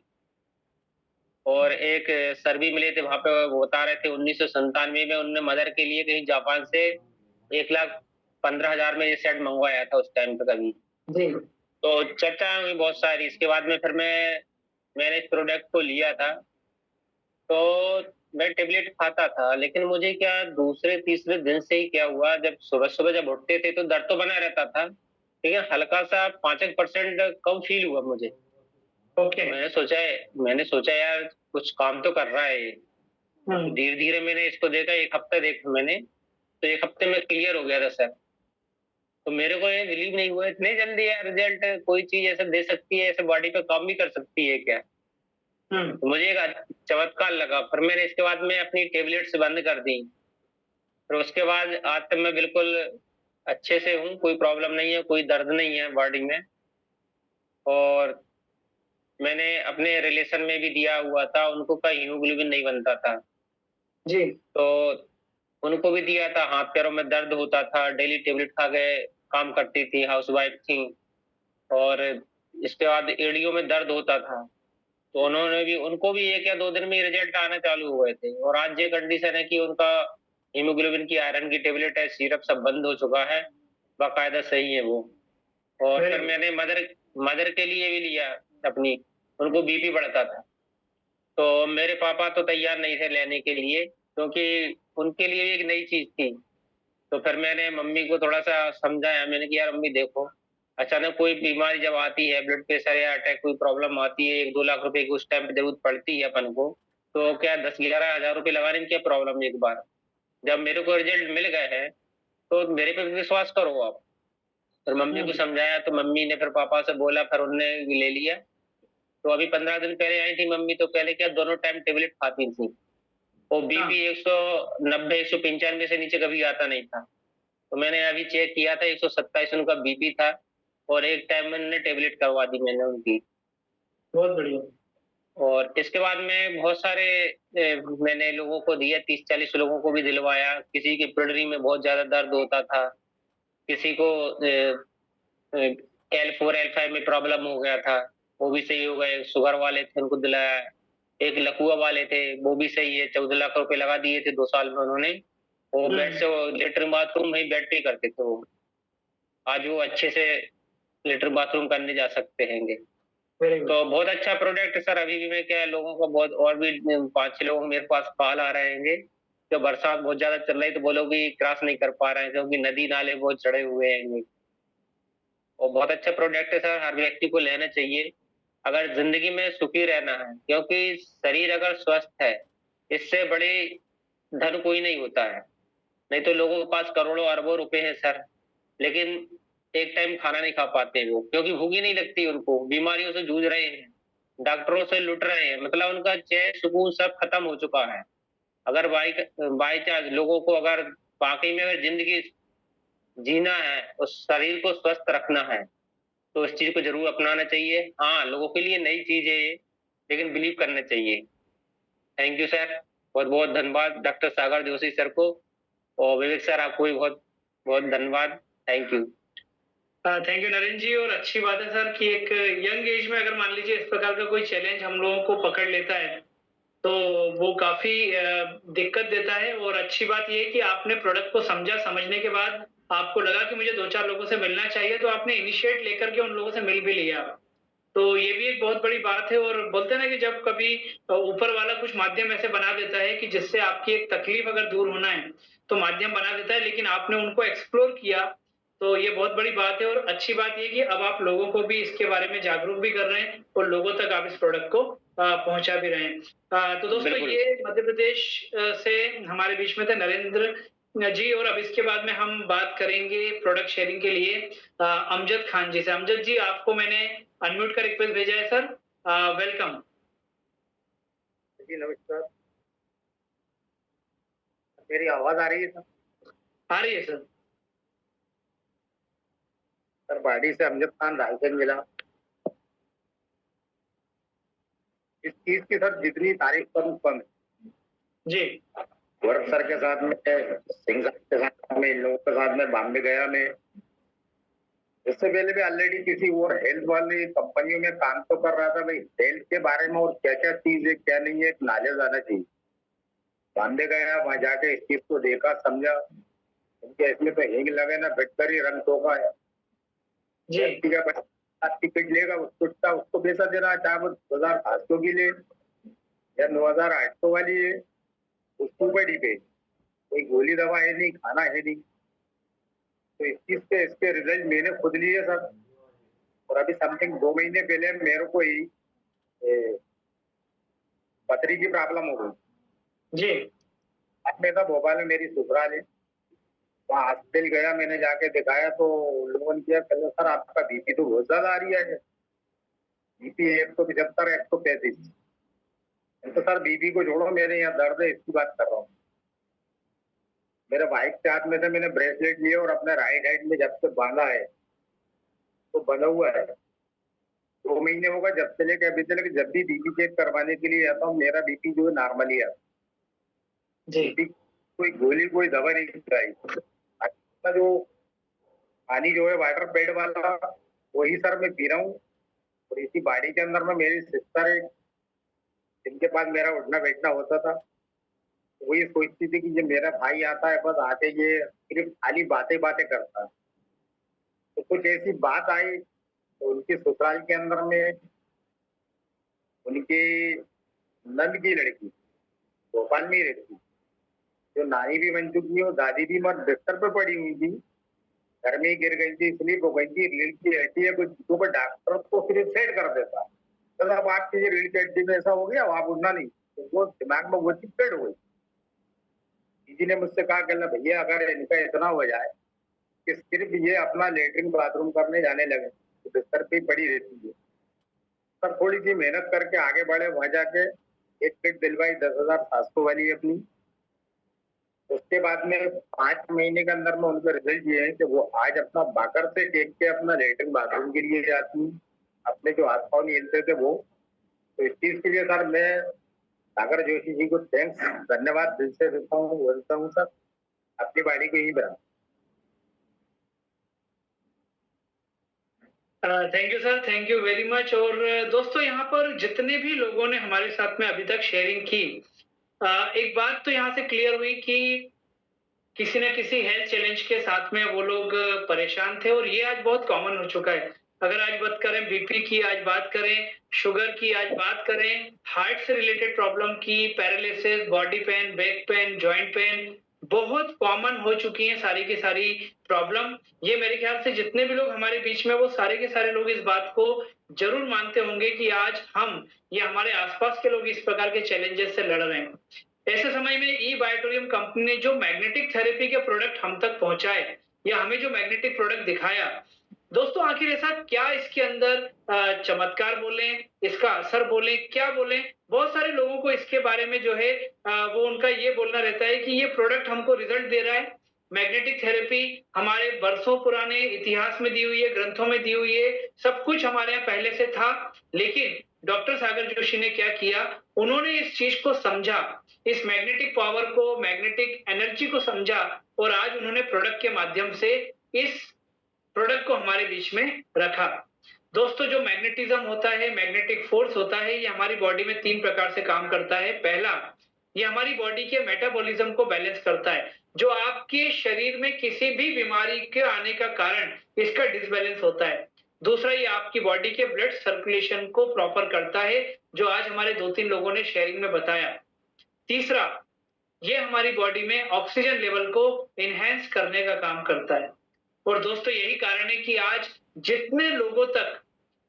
और एक सर भी मिले थे वहाँ पे, वो बता रहे थे 1997 में उन्होंने मदर के लिए कहीं जापान से 1,15,000 में ये सेट मंगवाया था उस टाइम पे कभी। जी। तो चर्चा हुई बहुत सारी। इसके बाद में फिर मैंने इस प्रोडक्ट को लिया था। तो मैं टेबलेट खाता था, लेकिन मुझे क्या दूसरे तीसरे दिन से ही क्या हुआ, जब सुबह सुबह जब उठते थे तो दर्द तो बना रहता था, लेकिन हल्का सा 5% कम फील हुआ मुझे। ओके। मैंने सोचा यार कुछ काम तो कर रहा है ये। हम्म। धीरे धीरे मैंने इसको देखा, एक हफ्ता देखा मैंने, तो एक हफ्ते में क्लियर हो गया था सर। तो मेरे को ये बिलीव नहीं हुआ इतने जल्दी यार रिजल्ट कोई चीज ऐसे दे सकती है, ऐसे बॉडी पे काम भी कर सकती है क्या। हम्म। तो मुझे एक चमत्कार लगा। फिर मैंने इसके बाद में अपनी टेबलेट्स बंद कर दी। फिर उसके बाद आज तक मैं बिल्कुल अच्छे से हूँ, कोई प्रॉब्लम नहीं है, कोई दर्द नहीं है बॉडी में। और मैंने अपने रिलेशन में भी दिया हुआ था, उनको का हीमोग्लोबिन नहीं बनता था, जी। तो उनको भी दिया था। हाथ पैरों में दर्द होता था, डेली टेबलेट खा के काम करती थी, हाउसवाइफ थी। और इसके बाद एड़ियों में दर्द होता था, तो उन्होंने भी, उनको भी 1 या 2 दिन में रिजल्ट आना चालू हो गए थे। और आज ये कंडीशन है कि उनका हीमोग्लोबिन की आयरन की टेबलेट है, सिरप सब बंद हो चुका है, बाकायदा सही है वो। और फिर मैंने मदर मदर के लिए भी लिया अपनी, उनको बीपी बढ़ता था, तो मेरे पापा तो तैयार नहीं थे लेने के लिए, क्योंकि उनके लिए भी एक नई चीज थी। तो फिर मैंने मम्मी को थोड़ा-सा समझाया, मैंने कि यार मम्मी देखो, अचानक कोई बीमारी जब आती है, ब्लड प्रेशर या अटैक कोई प्रॉब्लम आती है, 1-2 लाख रुपए की उस टाइम पे ज़रूरत पड़ती है अपन को, तो क्या 10-11 हज़ार रुपए लगाने में क्या प्रॉब्लम है एक बार? जब मेरे को रिजल्ट मिल गए हैं, तो मेरे पे विश्वास करो आप। फिर मम्मी को समझाया, तो मम्मी ने फिर पापा से बोला, फिर उन्होंने ले लिया। तो अभी 15 दिन पहले आई थी मम्मी, तो पहले क्या दोनों टाइम टेबलेट खाती थी। वो बीपी 190, 195 से नीचे कभी आता नहीं था। तो मैंने अभी चेक किया था, 127 उनका बीपी था, और एक टाइम में उन्होंने टेबलेट करवा दी मैंने उनकी। बहुत बढ़िया। और इसके बाद में बहुत सारे मैंने लोगों को दिया, 30-40 लोगों को भी दिलवाया। किसी की पिडरी में बहुत ज़्यादा दर्द होता था, किसी को L4, L5 में प्रॉब्लम हो गया था, वो भी सही हो गए। शुगर वाले थे, उनको दिलाया। एक लकवा वाले थे, वो भी सही है, 14 लाख रुपए लगा दिए थे 2 साल में उन्होंने। वो बेड से, वो लेटरिन बाथरूम में ही बेड पे ही करते थे वो। आज वो अच्छे से लेटरिन बाथरूम करने जा सकते हैंगे। Very good. तो बहुत अच्छा प्रोडक्ट है सर। अभी भी मैं क्या है, लोगों को बहुत, और भी 5-6 लोग मेरे पास कॉल आ रहे हैंगे, तो बरसात बहुत ज़्यादा चल रही है, तो वो लोग भी क्रॉस नहीं कर पा रहे हैं, क्योंकि नदी नाले बहुत चढ़े हुए हैंगे। और बहुत अच्छा प्रोडक्ट है सर, हर व्यक्ति को लेना चाहिए, अगर ज़िंदगी में सुखी रहना है। क्योंकि शरीर अगर स्वस्थ है, इससे बड़ी धन कोई नहीं होता है। नहीं तो लोगों के पास करोड़ों अरबों रुपए हैं सर, लेकिन एक टाइम खाना नहीं खा पाते वो, क्योंकि भूख ही नहीं लगती उनको, बीमारियों से जूझ रहे हैं, डॉक्टरों से लुट रहे हैं, मतलब उनका चैन सुकून सब खत्म हो चुका है। अगर बाई चांस लोगों को अगर वाकई में अगर जिंदगी जीना है, उस शरीर को स्वस्थ रखना है, तो इस चीज को जरूर अपनाना चाहिए। हाँ, लोगों के लिए नई चीज है ये, लेकिन बिलीव करना चाहिए। थैंक यू सर, बहुत बहुत धन्यवाद डॉक्टर सागर जोशी सर को, और विवेक सर आपको भी बहुत बहुत धन्यवाद। Thank you. Thank you Narendra ji. और अच्छी बात है सर कि एक यंग एज में अगर मान लीजिए इस प्रकार का कोई चैलेंज हम लोगों को पकड़ लेता है, तो वो काफी दिक्कत देता है। और अच्छी बात ये है कि आपने प्रोडक्ट को समझा, समझने के बाद आपको लगा कि मुझे 2-4 लोगों से मिलना चाहिए, तो आपने इनिशिएट लेकर के उन लोगों से मिल भी लिया। तो ये भी एक बहुत बड़ी बात है। और बोलते हैं ना कि जब कभी ऊपर वाला कुछ माध्यम ऐसे बना देता है कि जिससे आपकी एक तकलीफ अगर दूर होना है, तो माध्यम बना देता है, लेकिन आपने उनको एक्सप्लोर किया, तो ये बहुत बड़ी बात है। और अच्छी बात ये कि अब आप लोगों को भी इसके बारे में जागरूक भी कर रहे हैं और लोगों तक आप इस प्रोडक्ट को पहुंचा भी रहे हैं। तो दोस्तों, बिल्कुल। ये मध्य प्रदेश से हमारे बीच में थे नरेंद्र जी। और अब इसके बाद में हम बात करेंगे प्रोडक्ट शेयरिंग के लिए अमजद खान जी से। अमजद जी, आपको मैंने अनम्यूट का रिक्वेस्ट भेजा है सर। वेलकम। जी नमस्कार। मेरी आवाज आ रही है सर? आ रही है सर। सर बाड़ी से अमजद खान रायगंज जिला। इस चीज की सर जितनी तारीफ करूं कम है। जी। वर्क सर के साथ में, सिंह सर के साथ में, इन लोगों के साथ में बॉम्बे गया मैं। इससे पहले भी ऑलरेडी किसी और हेल्थ वाली कंपनियों में काम तो कर रहा था। भाई हेल्थ के बारे में और क्या क्या चीज है क्या नहीं है एक नॉलेज आना चाहिए। बॉम्बे गया, वहां जाके इस चीज को देखा समझा, उनके इसमें तो हिंग लगे ना बैठकर ही रंग टोका है। जी। व्यक्ति का बच्चा टिकट लेगा उसको पैसा देना, चाहे वो 2,700 की ले या 9,800 वाली है, उसके ऊपर डिपेंड। कोई गोली दवा है नहीं, खाना है नहीं। तो इस चीज के इसके रिजल्ट मैंने खुद लिए सर। और अभी समथिंग 2 महीने पहले मेरे को ही पथरी की प्रॉब्लम हो गई। जी। अब मैं था भोपाल में, मेरी ससुराल है, वहाँ हॉस्पिटल गया, मैंने जाके दिखाया तो लोगों ने किया, कल सर आपका बीपी तो बहुत ज्यादा आ रही है। बीपी 175, 135। तो सर बीपी को छोड़ो, मेरे यहाँ दर्द है इसकी बात कर रहा हूँ। मेरे बाइक के हाथ में से मैंने ब्रेसलेट लिया और अपने राइट हैंड में जब से बांधा है तो बंधा हुआ है। 2 महीने होगा जब से लेके अभी तक, जब भी बीपी चेक करवाने के लिए आता हूँ मेरा बीपी जो है नॉर्मल ही आता जी। है। कोई गोली कोई दवा नहीं खाई। जो पानी जो है वाटर बेड वाला वही सर मैं पी रहा हूँ। और इसी बाड़ी के अंदर में मेरी सिस्टर है जिनके पास मेरा उठना बैठना होता था, वही सोचती थी कि ये मेरा भाई आता है बस आके ये सिर्फ खाली बातें बातें करता है। तो कुछ ऐसी बात आई तो उनके ससुराल के अंदर में उनकी नंद की लड़की भोपाल में ही रहती, जो नानी भी बन चुकी है और दादी भी मर बिस्तर पे पड़ी हुई थी, घर में ही गिर गई थी, स्लिप हो गई थी, रीढ़ की हड्डी है, कुछ चीजों पर डॉक्टर को सिर्फ सेट कर देता, तो अब आपकी ये रीढ़ की हड्डी में ऐसा हो गया आप उठना नहीं, तो वो दिमाग में वो चीज सेट हो गई। किसी ने मुझसे कहा कि भैया अगर इनका इतना हो जाए कि सिर्फ ये अपना लेटरिन बाथरूम करने जाने लगे तो बिस्तर पे ही पड़ी रहती है। सर थोड़ी सी मेहनत करके आगे बढ़े, वहां जाके एक किट दिलवाई 10,700 वाली अपनी। उसके बाद में 5 महीने के अंदर में उनका रिजल्ट ये है कि वो आज अपना बाकर से टेक के अपना लेटरिन बाथरूम के लिए जाती, अपने जो हाथ पाँव नहीं हिलते थे वो। तो इस चीज के लिए सर मैं सागर जोशी जी को थैंक्स, धन्यवाद दिल से देता हूँ, बोलता हूँ सर अपनी बाड़ी को यही बढ़ा। Thank you sir, thank you very much. और दोस्तों यहाँ पर जितने भी लोगों ने हमारे साथ में अभी तक शेयरिंग की, एक बात तो यहाँ से क्लियर हुई कि किसी न किसी हेल्थ चैलेंज के साथ में वो लोग परेशान थे और ये आज बहुत कॉमन हो चुका है। अगर आज बात करें बीपी की, आज बात करें शुगर की, आज बात करें हार्ट से रिलेटेड प्रॉब्लम की, paralysis, body pain, back pain, joint pain, बहुत कॉमन हो चुकी हैं सारी की सारी प्रॉब्लम। ये मेरे ख्याल से जितने भी लोग हमारे बीच में वो सारे के सारे लोग इस बात को जरूर मानते होंगे कि आज हम या हमारे आसपास के लोग इस प्रकार के चैलेंजेस से लड़ रहे हैं। ऐसे समय में ई बायोटोरियम कंपनी ने जो मैग्नेटिक थेरेपी के प्रोडक्ट हम तक पहुंचाए या हमें जो मैग्नेटिक प्रोडक्ट दिखाया, दोस्तों आखिर ऐसा क्या इसके अंदर चमत्कार बोलें, इसका असर बोलें, क्या बोलें, बहुत सारे लोगों को इसके बारे में जो है वो उनका ये बोलना रहता है कि ये प्रोडक्ट हमको रिजल्ट दे रहा है। मैग्नेटिक थेरेपी हमारे बरसों पुराने इतिहास में दी हुई है, ग्रंथों में दी हुई है, सब कुछ हमारे यहाँ पहले से था। लेकिन डॉक्टर सागर जोशी ने क्या किया, उन्होंने इस चीज को समझा, इस मैग्नेटिक पावर को, मैग्नेटिक एनर्जी को समझा और आज उन्होंने प्रोडक्ट के माध्यम से इस प्रोडक्ट को हमारे बीच में रखा। दोस्तों जो मैग्नेटिज्म होता है, मैग्नेटिक फोर्स होता है, ये हमारी बॉडी में 3 प्रकार से काम करता है। पहला, ये हमारी बॉडी के मेटाबॉलिज्म को बैलेंस करता है, जो आपके शरीर में किसी भी बीमारी के आने का कारण इसका डिसबैलेंस होता है। दूसरा, ये आपकी बॉडी के ब्लड सर्कुलेशन को प्रॉपर करता है, जो आज हमारे 2-3 लोगों ने शेयरिंग में बताया। तीसरा, ये हमारी बॉडी में ऑक्सीजन लेवल को एनहांस करने का काम करता है। और दोस्तों यही कारण है कि आज जितने लोगों तक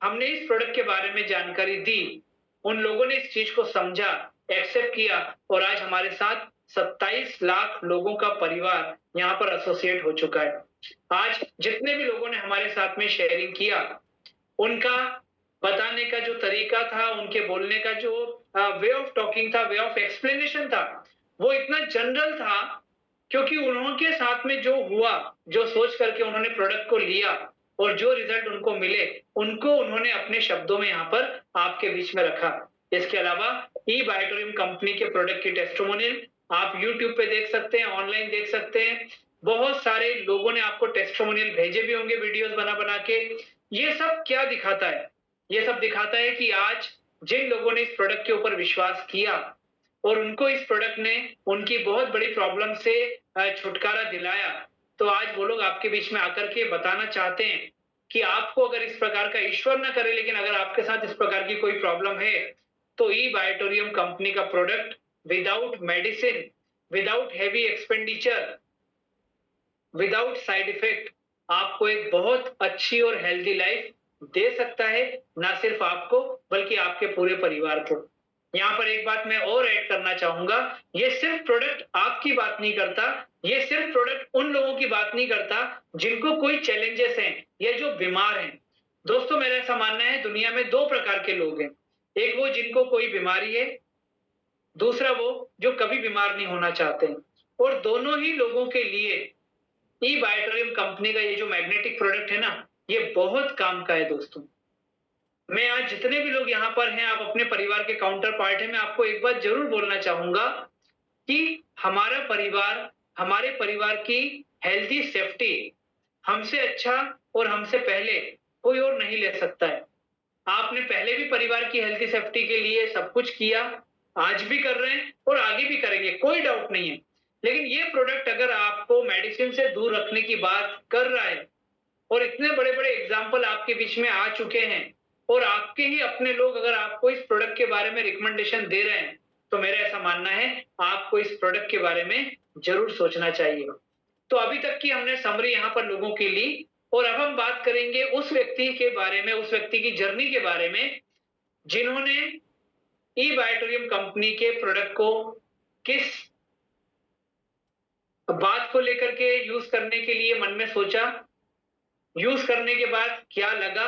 हमने इस प्रोडक्ट के बारे में जानकारी दी, उन लोगों ने इस चीज को समझा, एक्सेप्ट किया और आज हमारे साथ 27 लाख लोगों का परिवार यहाँ पर एसोसिएट हो चुका है। आज जितने भी लोगों ने हमारे साथ में शेयरिंग किया, उनका बताने का जो तरीका था, उनके बोलने का जो वे ऑफ टॉकिंग था, वे ऑफ एक्सप्लेनेशन था, वो इतना जनरल था क्योंकि उनके साथ में जो हुआ, जो सोच करके उन्होंने प्रोडक्ट को लिया और जो रिजल्ट उनको मिले, उनको उन्होंने अपने शब्दों में यहाँ पर आपके बीच में रखा। इसके अलावा ई बायोटोरियम कंपनी के प्रोडक्ट की टेस्टिमोनियल आप यूट्यूब पे देख सकते हैं, ऑनलाइन देख सकते हैं। बहुत सारे लोगों ने आपको टेस्टिमोनियल भेजे भी होंगे वीडियोस बना के। ये सब क्या दिखाता है? ये सब दिखाता है कि आज जिन लोगों ने इस प्रोडक्ट के ऊपर विश्वास किया और उनको इस प्रोडक्ट ने उनकी बहुत बड़ी प्रॉब्लम से छुटकारा दिलाया, तो आज वो लोग आपके बीच में आकर के बताना चाहते हैं कि आपको अगर इस प्रकार का, ईश्वर ना करे, लेकिन अगर आपके साथ इस प्रकार की कोई प्रॉब्लम है, तो ई बायोटोरियम कंपनी का product without medicine, without heavy expenditure, without side effect आपको एक बहुत अच्छी और हेल्दी लाइफ दे सकता है, ना सिर्फ आपको बल्कि आपके पूरे परिवार को। यहाँ पर एक बात मैं और ऐड करना चाहूंगा, ये सिर्फ प्रोडक्ट आपकी बात नहीं करता, ये सिर्फ प्रोडक्ट उन लोगों की बात नहीं करता जिनको कोई चैलेंजेस हैं या जो बीमार हैं। दोस्तों, मेरा ऐसा मानना है दुनिया में 2 प्रकार के लोग हैं। एक वो जिनको कोई बीमारी है, दूसरा वो जो कभी बीमार नहीं होना चाहते हैं। और दोनों ही लोगों के लिए ई बायोटोरियम कंपनी का ये जो मैग्नेटिक प्रोडक्ट है ना, ये बहुत काम का है दोस्तों। मैं आज जितने भी लोग यहाँ पर हैं, आप अपने परिवार के काउंटर पार्ट हैं, मैं आपको एक बात जरूर बोलना चाहूंगा कि हमारा परिवार, हमारे परिवार की हेल्दी सेफ्टी हमसे अच्छा और हमसे पहले कोई और नहीं ले सकता है। आपने पहले भी परिवार की हेल्दी सेफ्टी के लिए सब कुछ किया, आज भी कर रहे हैं और आगे भी करेंगे, कोई डाउट नहीं है। लेकिन ये प्रोडक्ट अगर आपको मेडिसिन से दूर रखने की बात कर रहा है और इतने बड़े-बड़े एग्जाम्पल आपके बीच में आ चुके हैं और आपके ही अपने लोग अगर आपको इस प्रोडक्ट के बारे में रिकमेंडेशन दे रहे हैं, तो मेरा ऐसा मानना है आपको इस प्रोडक्ट के बारे में जरूर सोचना चाहिए। तो अभी तक की हमने समरी यहाँ पर लोगों की ली और अब हम बात करेंगे उस व्यक्ति के बारे में, उस व्यक्ति की जर्नी के बारे में जिन्होंने ई बायोटोरियम कंपनी के प्रोडक्ट को किस बात को लेकर के यूज करने के लिए मन में सोचा, यूज करने के बाद क्या लगा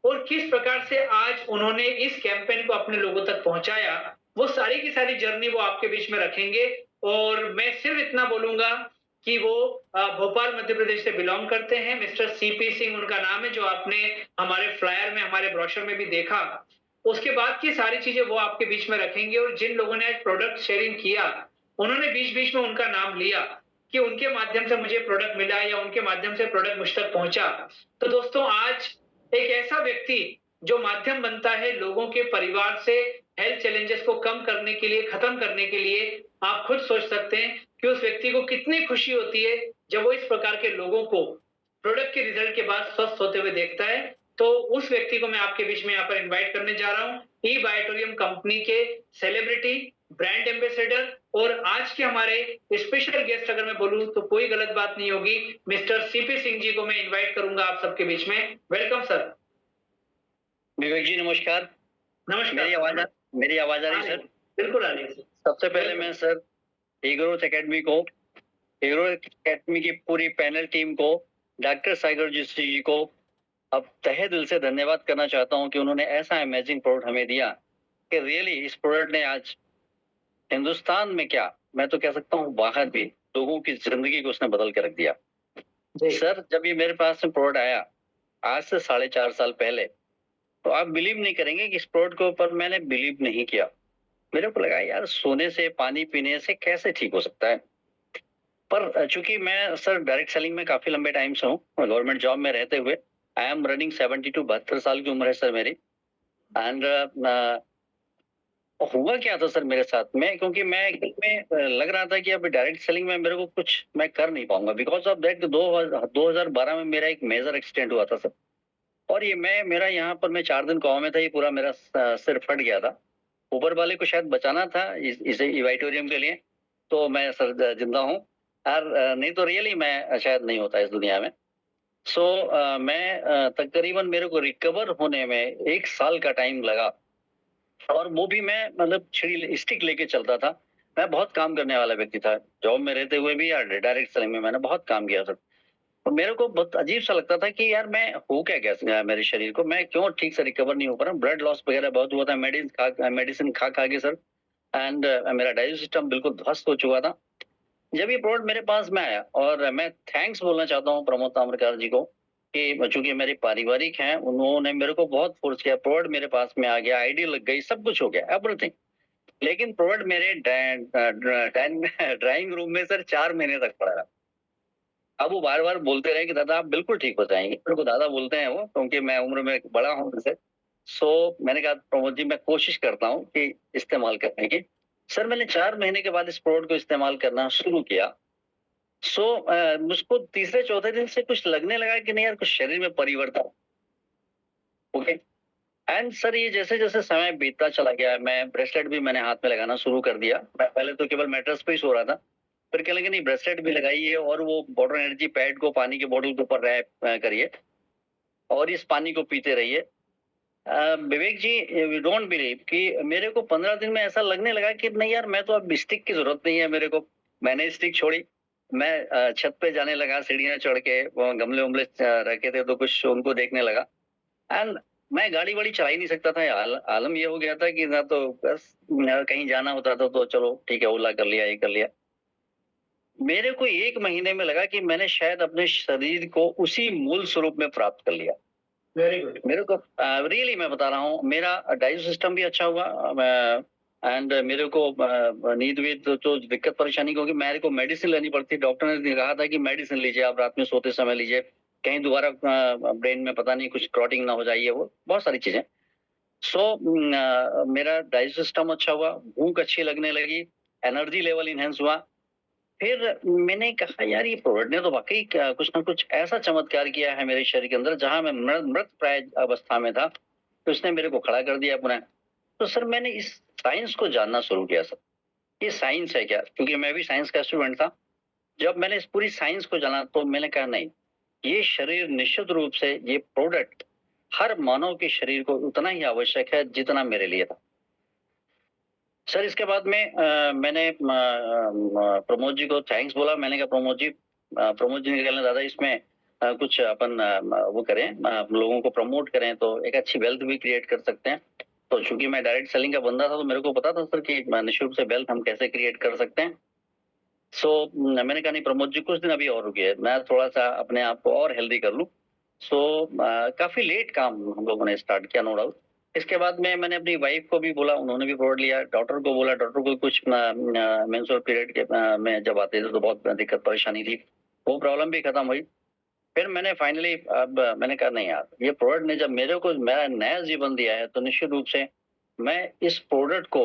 और किस प्रकार से आज उन्होंने इस कैंपेन को अपने लोगों तक पहुंचाया, वो सारी की सारी जर्नी वो आपके बीच में रखेंगे। और मैं सिर्फ इतना बोलूंगा कि वो भोपाल मध्य प्रदेश से बिलोंग करते हैं। मिस्टर सीपी सिंह उनका नाम है, जो आपने हमारे फ्लायर में, हमारे ब्रोशर में भी देखा। उसके बाद की सारी चीजें वो आपके बीच में रखेंगे और जिन लोगों ने प्रोडक्ट शेयरिंग किया, उन्होंने बीच बीच में उनका नाम लिया कि उनके माध्यम से मुझे प्रोडक्ट मिला या उनके माध्यम से प्रोडक्ट मुझ तक पहुंचा। तो दोस्तों, आज एक ऐसा व्यक्ति जो माध्यम बनता है लोगों के परिवार से हेल्थ चैलेंजेस को कम करने के लिए, खत्म करने के लिए, आप खुद सोच सकते हैं कि उस व्यक्ति को कितनी खुशी होती है जब वो इस प्रकार के लोगों को प्रोडक्ट के रिजल्ट के बाद स्वस्थ होते हुए देखता है। तो उस व्यक्ति को मैं आपके बीच में यहाँ पर इन्वाइट करने जा रहा हूँ, ई बायोटोरियम कंपनी के सेलिब्रिटी, ब्रांड एम्बेसडर और आज के हमारे स्पेशल गेस्ट, अगर मैं बोलूं तो कोई गलत बात नहीं होगी, मिस्टर सीपी सिंह जी को मैं इन्वाइट करूंगा आप सबके बीच में। Welcome sir. विवेक जी नमस्कार। नमस्कार। मेरी आवाज आ रही है सर? बिल्कुल आ रही है सर। सबसे पहले मैं सर ईग्रोथ एकेडमी को, ईग्रोथ एकेडमी की पूरी पैनल टीम को, डॉक्टर सागर जी को अब तहे दिल से धन्यवाद करना चाहता हूं कि उन्होंने ऐसा अमेजिंग प्रोडक्ट हमें दिया कि रियली इस प्रोडक्ट ने आज हिंदुस्तान में क्या, मैं तो कह सकता हूँ बाहर भी लोगों की जिंदगी को उसने बदल के रख दिया। सर जब ये मेरे पास में प्रोडक्ट आया आज से 4.5 साल पहले, तो आप बिलीव नहीं करेंगे कि इस प्रोडक्ट के ऊपर मैंने बिलीव नहीं किया। मेरे को लगा यार सोने से, पानी पीने से कैसे ठीक हो सकता है। पर चूंकि मैं सर डायरेक्ट सेलिंग में काफी लंबे टाइम से हूँ, गवर्नमेंट जॉब में रहते हुए, आई एम रनिंग 72 साल की उम्र है सर मेरी। एंड हुआ क्या था सर मेरे साथ में, क्योंकि मैं लग रहा था कि अब डायरेक्ट सेलिंग में मेरे को कुछ मैं कर नहीं पाऊंगा, बिकॉज ऑफ दैट 2012 में मेरा एक मेजर एक्सीडेंट हुआ था सर। और ये मेरा यहाँ पर मैं 4 दिन गाँव में था, ये पूरा मेरा सिर फट गया था। ऊपर वाले को शायद बचाना था इसे इवाइटोरियम के लिए, तो मैं सर जिंदा हूँ, और नहीं तो रियली मैं शायद नहीं होता इस दुनिया में। सो मैं तकरीबन मेरे को रिकवर होने में 1 साल का टाइम लगा, और वो भी मैं मतलब छड़ी स्टिक लेके चलता था। मैं बहुत काम करने वाला व्यक्ति था, जॉब में रहते हुए भी या डायरेक्ट सेलिंग में मैंने बहुत काम किया सर। और मेरे को बहुत अजीब सा लगता था कि यार मैं हो क्या मेरे शरीर को, मैं क्यों ठीक से रिकवर नहीं हो पा रहा। ब्लड लॉस वगैरह बहुत हुआ था मेडिसिन खा के सर, एंड मेरा डाइजेस्ट सिस्टम बिल्कुल ध्वस्त हो चुका था। जब ये प्रोडक्ट मेरे पास में आया, और मैं थैंक्स बोलना चाहता हूँ प्रमोद ताम्रकार जी को कि चूंकि मेरे पारिवारिक हैं, उन्होंने मेरे को बहुत फोर्स किया, प्रोडक्ट मेरे पास में आ गया, आईडी लग गई, सब कुछ हो गया, एवरीथिंग। लेकिन प्रोडक्ट मेरे ड्राइंग रूम में सर 4 महीने तक पड़ा रहा। अब वो बार-बार बोलते रहे कि दादा आप बिल्कुल ठीक हो जाएँगे। मेरे को दादा बोलते हैं वो, क्योंकि मैं उम्र में बड़ा हूँ उनसे। सो मैंने कहा प्रमोद जी मैं कोशिश करता हूँ कि इस्तेमाल करने की। सर मैंने 4 महीने के बाद इस प्रोडक्ट को इस्तेमाल करना शुरू किया। मुझको तीसरे चौथे दिन से कुछ लगने लगा कि नहीं यार कुछ शरीर में परिवर्तन। ओके। एंड सर ये जैसे-जैसे समय बीतता चला गया, मैं ब्रेसलेट भी मैंने हाथ में लगाना शुरू कर दिया। मैं पहले तो केवल मैट्रेस पे ही सो रहा था। फिर कहने लगे नहीं ब्रेसलेट भी लगाइए और वो वाटर एनर्जी पैड को पानी के बोतल के ऊपर रैप करिए और इस पानी को पीते रहिए। विवेक जी यू डोंट बिलीव कि मेरे को 15 दिन में ऐसा लगने लगा कि नहीं यार मैं तो अब स्टिक की जरूरत नहीं है मेरे को। मैंने स्टिक छोड़ी। मैं छत पे जाने लगा, सीढ़ियां चढ़ के, वो गमले-वमले रखे थे तो कुछ उनको देखने लगा। एंड मैं गाड़ी-वाड़ी चला ही नहीं सकता था। आलम ये हो गया था कि ना तो बस कहीं जाना होता था तो चलो ठीक है ओला कर लिया, ये कर लिया। मेरे को 1 महीने में लगा कि मैंने शायद अपने शरीर को उसी मूल स्वरूप में प्राप्त कर लिया। Very good. मेरे को रियली मैं बता रहा हूँ, मेरा डाइजेस्ट सिस्टम भी अच्छा हुआ। एंड मेरे को नींद-वीद तो दिक्कत परेशानी, क्योंकि मेरे को मेडिसिन लेनी पड़ती। डॉक्टर ने कहा था कि मेडिसिन लीजिए आप रात में सोते समय लीजिए, कहीं दोबारा ब्रेन में पता नहीं कुछ क्लॉटिंग ना हो जाए, वो बहुत सारी चीजें। मेरा डाइजेस्ट सिस्टम अच्छा हुआ, भूख अच्छी लगने लगी, एनर्जी लेवल इनहेंस हुआ। फिर मैंने कहा यार ये प्रोडक्ट ने तो वाकई कुछ ना कुछ ऐसा चमत्कार किया है मेरे शरीर के अंदर, जहां मैं मृत प्राय अवस्था में था तो इसने मेरे को खड़ा कर दिया पुनः। तो सर मैंने इस साइंस को जानना शुरू किया सर, ये साइंस है क्या, क्योंकि मैं भी साइंस का स्टूडेंट था। जब मैंने इस पूरी साइंस को जाना तो मैंने कहा नहीं, ये शरीर निश्चित रूप से, ये प्रोडक्ट हर मानव के शरीर को उतना ही आवश्यक है जितना मेरे लिए था। सर इसके बाद में मैंने प्रमोद जी को थैंक्स बोला। मैंने कहा प्रमोद जी ने कहा दादा इसमें कुछ अपन वो करें, लोगों को प्रमोट करें तो एक अच्छी वेल्थ भी क्रिएट कर सकते हैं। तो चूंकि मैं डायरेक्ट सेलिंग का बंदा था तो मेरे को पता था सर कि निश्चित रूप से वेल्थ हम कैसे क्रिएट कर सकते हैं। मैंने कहा नहीं प्रमोद जी कुछ दिन अभी और रुकिए, मैं थोड़ा सा अपने आप को और हेल्दी कर लूँ। काफी लेट काम हम लोगों ने स्टार्ट किया, नो डाउट। इसके बाद में मैंने अपनी वाइफ को भी बोला, उन्होंने भी प्रोडक्ट लिया। डॉक्टर को बोला, डॉक्टर को कुछ मेंस्ट्रुअल पीरियड के में जब आते थे तो बहुत दिक्कत परेशानी थी, वो प्रॉब्लम भी खत्म हुई। फिर मैंने फाइनली अब मैंने कहा नहीं यार, ये प्रोडक्ट ने जब मेरे को मेरा नया जीवन दिया है तो निश्चित रूप से मैं इस प्रोडक्ट को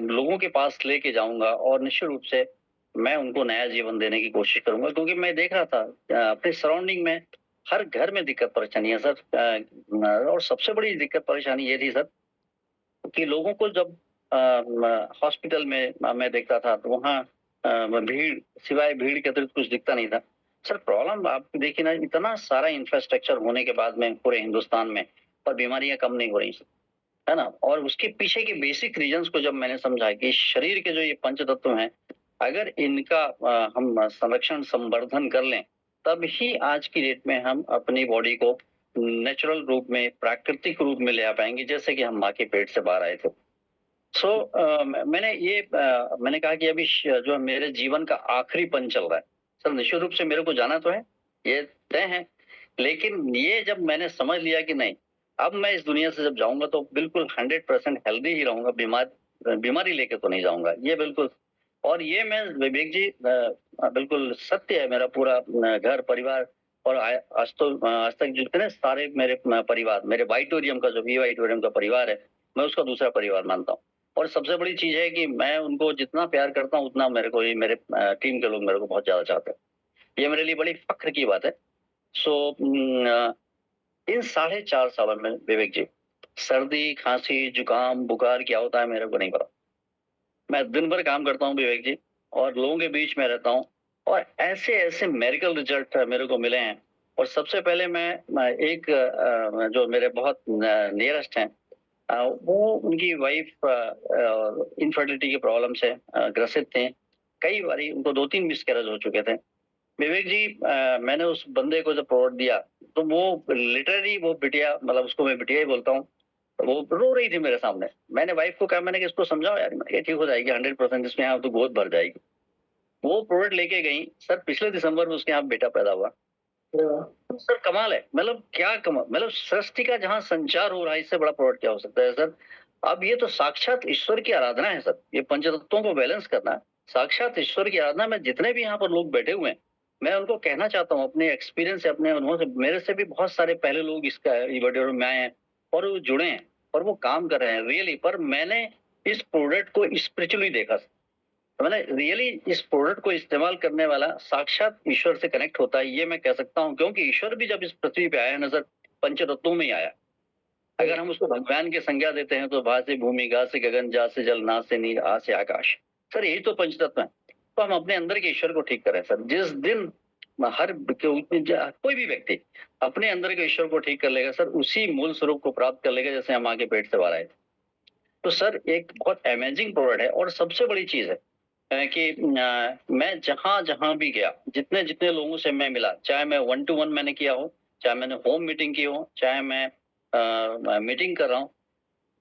लोगों के पास लेके जाऊंगा और निश्चित रूप से मैं उनको नया जीवन देने की कोशिश करूंगा। क्योंकि मैं देख रहा था अपने सराउंडिंग में हर घर में दिक्कत परेशानी है सर। और सबसे बड़ी दिक्कत परेशानी ये थी सर कि लोगों को जब हॉस्पिटल में मैं देखता था तो वहाँ भीड़, सिवाय भीड़ के अतिरिक्त कुछ दिखता नहीं था। सर प्रॉब्लम आप देखिए ना, इतना सारा इंफ्रास्ट्रक्चर होने के बाद में पूरे हिंदुस्तान में, पर बीमारियां कम नहीं हो रही सर, है ना। और उसके पीछे के बेसिक रीजंस को जब मैंने समझा कि शरीर के जो ये पंच तत्व हैं, अगर इनका हम संरक्षण संवर्धन कर लें तब ही आज की डेट में हम अपनी बॉडी को नेचुरल रूप में, प्राकृतिक रूप में ले आ पाएंगे, जैसे कि हम माँ के पेट से बाहर आए थे। मैंने कहा कि अभी जो मेरे जीवन का आखिरी पन चल रहा है सर, निश्चित रूप से मेरे को जाना तो है, ये तय है। लेकिन ये जब मैंने समझ लिया कि नहीं, अब मैं इस दुनिया से जब जाऊंगा तो बिल्कुल 100% हेल्दी ही रहूंगा, बीमारी लेके तो नहीं जाऊंगा, ये बिल्कुल। और ये मैं विवेक जी बिल्कुल सत्य है, मेरा पूरा घर परिवार और आज तक जितने सारे मेरे परिवार, मेरे वाइटोरियम का जो वाइटोरियम का परिवार है, मैं उसका दूसरा परिवार मानता हूँ। और सबसे बड़ी चीज है कि मैं उनको जितना प्यार करता हूँ उतना मेरे को, ये मेरे टीम के लोग मेरे को बहुत ज्यादा चाहते हैं। ये मेरे लिए बड़ी फख्र की बात है। इन 4.5 सालों में विवेक जी, सर्दी, खांसी, जुकाम, बुखार क्या होता है मेरे को नहीं पता। मैं दिन भर काम करता हूँ विवेक जी, और लोगों के बीच में रहता हूँ, और ऐसे ऐसे मेडिकल रिजल्ट मेरे को मिले हैं। और सबसे पहले मैं एक जो मेरे बहुत नियरेस्ट हैं, वो उनकी वाइफ इनफर्टिलिटी की प्रॉब्लम से ग्रसित थे। कई बार उनको 2-3 मिसकैरेज हो चुके थे। विवेक जी मैंने उस बंदे को जब प्रोडक्ट दिया तो वो लिटरली, वो बिटिया, मतलब उसको मैं बिटिया ही बोलता हूँ, वो रो रही थी मेरे सामने। मैंने वाइफ को कहा, मैंने कि इसको समझाओ यार, ये ठीक हो जाएगी 100%, इसमें यहाँ तो गोद भर जाएगी। वो प्रोडक्ट लेके गई सर, पिछले दिसंबर में उसके यहाँ बेटा पैदा हुआ। सर कमाल है, मतलब क्या कमाल, मतलब सृष्टि का जहाँ संचार हो रहा है, इससे बड़ा प्रोडक्ट क्या हो सकता है सर। अब ये तो साक्षात ईश्वर की आराधना है सर, ये पंचतत्वों को बैलेंस करना साक्षात ईश्वर की आराधना। मैं जितने भी यहाँ पर लोग बैठे हुए हैं, मैं उनको कहना चाहता हूँ अपने एक्सपीरियंस से, अपने अनुभव से, मेरे से भी बहुत सारे पहले लोग इसका वीडियो में आए हैं और वो जुड़े हैं और वो काम कर रहे हैं रियली। पर मैंने इस प्रोडक्ट को स्पिरिचुअली देखा, तो मैंने रियली इस प्रोडक्ट को इस्तेमाल करने वाला साक्षात ईश्वर से कनेक्ट होता है, ये मैं कह सकता हूँ। क्योंकि ईश्वर भी जब इस पृथ्वी पे आया नजर, पंचतत्वों में ही आया। अगर हम उसको भगवान की संज्ञा देते हैं तो भा से भूमि, गा से गगन, जा से जल, ना से नीर, आ से आकाश, सर यही तो पंचतत्व है। तो हम अपने अंदर के ईश्वर को ठीक करें सर। जिस दिन हर कोई भी व्यक्ति अपने अंदर के ईश्वर को ठीक कर लेगा सर, उसी मूल स्वरूप को प्राप्त कर लेगा जैसे हम आगे पेट से बाहर आए। तो सर एक बहुत अमेजिंग प्रोडक्ट है। और सबसे बड़ी चीज है कि मैं जहां जहां भी गया, जितने जितने लोगों से मैं मिला, चाहे मैं 1 to 1 मैंने किया हो, चाहे मैंने होम मीटिंग की हो, चाहे मैं मीटिंग कर रहा हूँ,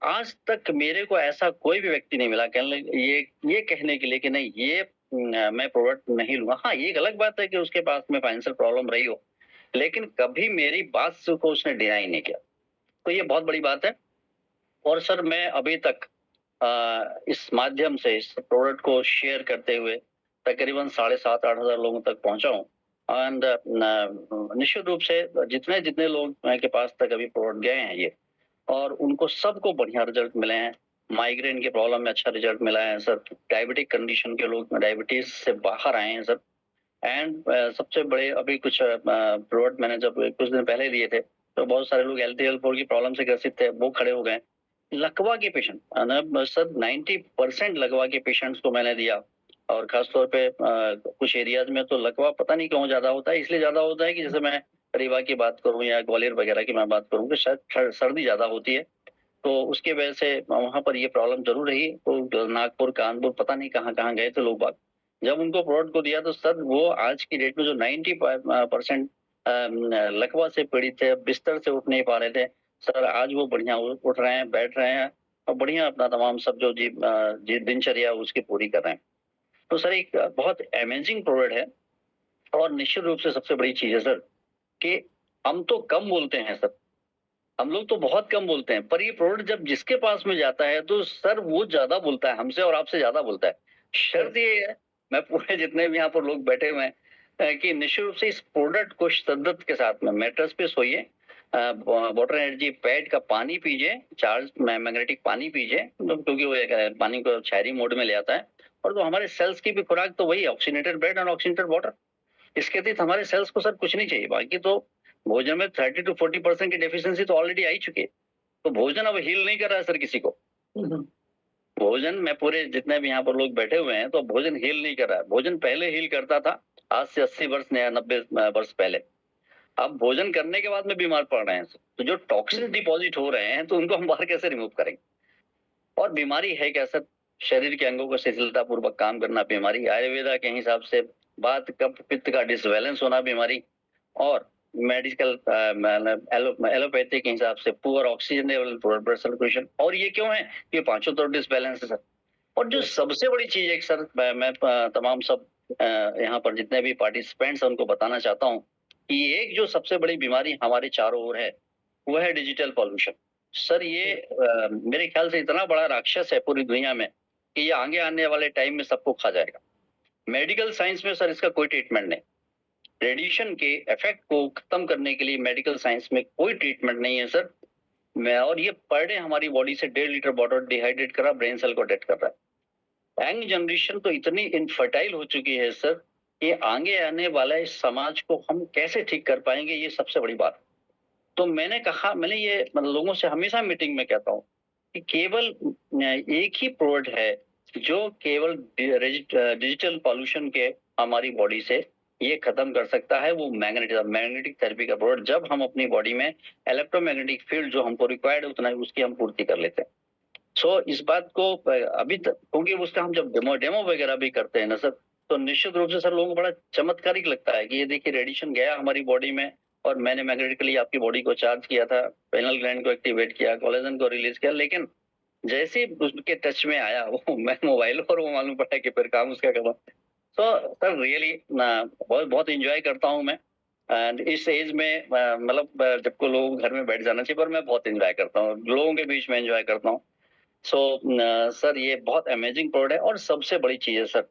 आज तक मेरे को ऐसा कोई भी व्यक्ति नहीं मिला ये कहने के लिए कि नहीं ये मैं प्रोडक्ट नहीं लूंगा। हाँ, ये एक अलग बात है कि उसके पास में फाइनेंशियल प्रॉब्लम रही हो, लेकिन कभी मेरी बात को उसने डिनाई नहीं किया। तो ये बहुत बड़ी बात है। और सर मैं अभी तक इस माध्यम से इस प्रोडक्ट को शेयर करते हुए तकरीबन 7,500-8 हजार लोगों तक पहुंचा हूँ। एंड निश्चित रूप से जितने जितने लोग के पास तक अभी प्रोडक्ट गए हैं ये, और उनको सबको बढ़िया रिजल्ट मिले हैं। माइग्रेन के प्रॉब्लम में अच्छा रिजल्ट मिला है सर। डायबिटिक कंडीशन के लोग डायबिटीज से बाहर आए हैं सर। एंड सबसे बड़े अभी कुछ प्रोडक्ट मैंने जब कुछ दिन पहले लिए थे, तो बहुत सारे लोग LDL4 की प्रॉब्लम से ग्रसित थे, वो खड़े हो गए। लकवा के पेशेंट सर 90% लकवा के पेशेंट्स को मैंने दिया। और खासतौर पे कुछ एरियाज में तो लकवा पता नहीं क्यों ज्यादा होता है, इसलिए ज्यादा होता है कि जैसे मैं रीवा की बात करूं या ग्वालियर वगैरह की मैं बात करूं कि शायद सर्दी ज्यादा होती है, तो उसके वजह से वहां पर ये प्रॉब्लम जरूर रही। तो नागपुर, कानपुर, पता नहीं कहाँ कहाँ गए थे लोग बाग। जब उनको प्रोडक्ट को दिया तो सर वो आज की डेट में जो 90% लकवा से पीड़ित थे, बिस्तर से उठ नहीं पा रहे थे सर, आज वो बढ़िया उठ रहे हैं, बैठ रहे हैं और बढ़िया अपना तमाम सब जो जी दिनचर्या उसकी पूरी कर रहे हैं। तो सर एक बहुत अमेजिंग प्रोडक्ट है। और निश्चित रूप से सबसे बड़ी चीज है सर कि हम तो कम बोलते हैं सर, हम लोग तो बहुत कम बोलते हैं, पर ये प्रोडक्ट जब जिसके पास में जाता है तो सर वो ज्यादा बोलता है हमसे, और आपसे ज्यादा बोलता है। शर्त ये है, मैं पूरे जितने भी यहाँ पर लोग बैठे हुए हैं कि निश्चित रूप से इस प्रोडक्ट को शिद्दत के साथ में मैट्रेस पे सोइए, वाटर एनर्जी पैड का पानी पीजिए, चार्ज मैग्नेटिक पानी पीजिए, क्योंकि वो पानी को क्षारीय मोड में ले आता है। और तो हमारे सेल्स की भी खुराक तो वही ऑक्सीनेटेड ब्रेड और ऑक्सीनेटेड वाटर। इसके अतिरिक्त हमारे सेल्स को सर कुछ नहीं चाहिए। बाकी तो भोजन में 30 to 40% की डेफिशिएंसी तो ऑलरेडी आई चुकी है। तो भोजन अब हील नहीं कर रहा है सर किसी को। भोजन में पूरे जितने भी यहाँ पर लोग बैठे हुए हैं, तो भोजन हील नहीं कर रहा है। भोजन पहले हील करता था, आज से 80 वर्ष या 90 वर्ष पहले। अब भोजन करने के बाद में बीमार पड़ रहे हैं, तो जो टॉक्सिन डिपॉजिट हो रहे हैं तो उनको हम बाहर कैसे रिमूव करेंगे। और बीमारी है क्या सर? शरीर के अंगों का शिथिलता पूर्वक काम करना बीमारी, आयुर्वेदा के हिसाब से बात कफ पित्त का डिसबैलेंस होना बीमारी, और मेडिकल एलोपैथी के हिसाब से poor oxygen level, blood circulation. और ये क्यों है? ये पांचों तो डिसबैलेंस है सर। और जो सबसे बड़ी चीज है सर, मैं तमाम सब यहाँ पर जितने भी पार्टिसिपेंट्स हैं उनको बताना चाहता हूँ कि एक जो सबसे बड़ी बीमारी हमारे चारों ओर है वो है डिजिटल पॉल्यूशन। सर ये मेरे ख्याल से इतना बड़ा राक्षस है पूरी दुनिया में कि ये आगे आने वाले टाइम में सबको खा जाएगा। मेडिकल साइंस में सर इसका कोई ट्रीटमेंट नहीं। रेडिएशन के इफेक्ट को खत्म करने के लिए मेडिकल साइंस में कोई ट्रीटमेंट नहीं है सर। और ये पर डे हमारी बॉडी से 1.5 लीटर वाटर डिहाइड्रेट कर रहा, ब्रेन सेल को डेड कर रहा है। यंग जनरेशन तो इतनी इनफर्टाइल हो चुकी है सर कि आगे आने वाला इस समाज को हम कैसे ठीक कर पाएंगे, ये सबसे बड़ी बात। तो मैंने कहा, मैंने ये लोगों से हमेशा मीटिंग में कहता हूँ कि केवल एक ही प्रोडक्ट है जो केवल डिजिटल पॉल्यूशन के हमारी बॉडी से ये खत्म कर सकता है, वो मैग्नेटिक थेरेपी का प्रोडक्ट। जब हम अपनी बॉडी में इलेक्ट्रोमैग्नेटिक फील्ड जो हमको रिक्वायर्ड उतना उसकी हम पूर्ति कर लेते हैं। सो इस बात को अभी तक, क्योंकि उसका हम जब डेमो वगैरह भी करते हैं ना सर, तो निश्चित रूप से सर लोगों को बड़ा चमत्कारिक लगता है कि ये देखिए रेडिएशन गया हमारी बॉडी में और मैंने मैग्नेटिकली आपकी बॉडी को चार्ज किया था, पेनल ग्लैंड को एक्टिवेट किया, कोलेजन को रिलीज किया, लेकिन जैसे ही उसके टच में आया वो मैं मोबाइल और वो मालूम पड़ा कि फिर काम उसका करा। तो सर रियली बहुत बहुत इंजॉय करता हूँ मैं एंड इस एज में मतलब जब को लोग घर में बैठ जाना चाहिए, पर मैं बहुत एंजॉय करता हूँ, लोगों के बीच में एंजॉय करता हूँ। सो सर ये बहुत अमेजिंग प्रोडक्ट है। और सबसे बड़ी चीज है सर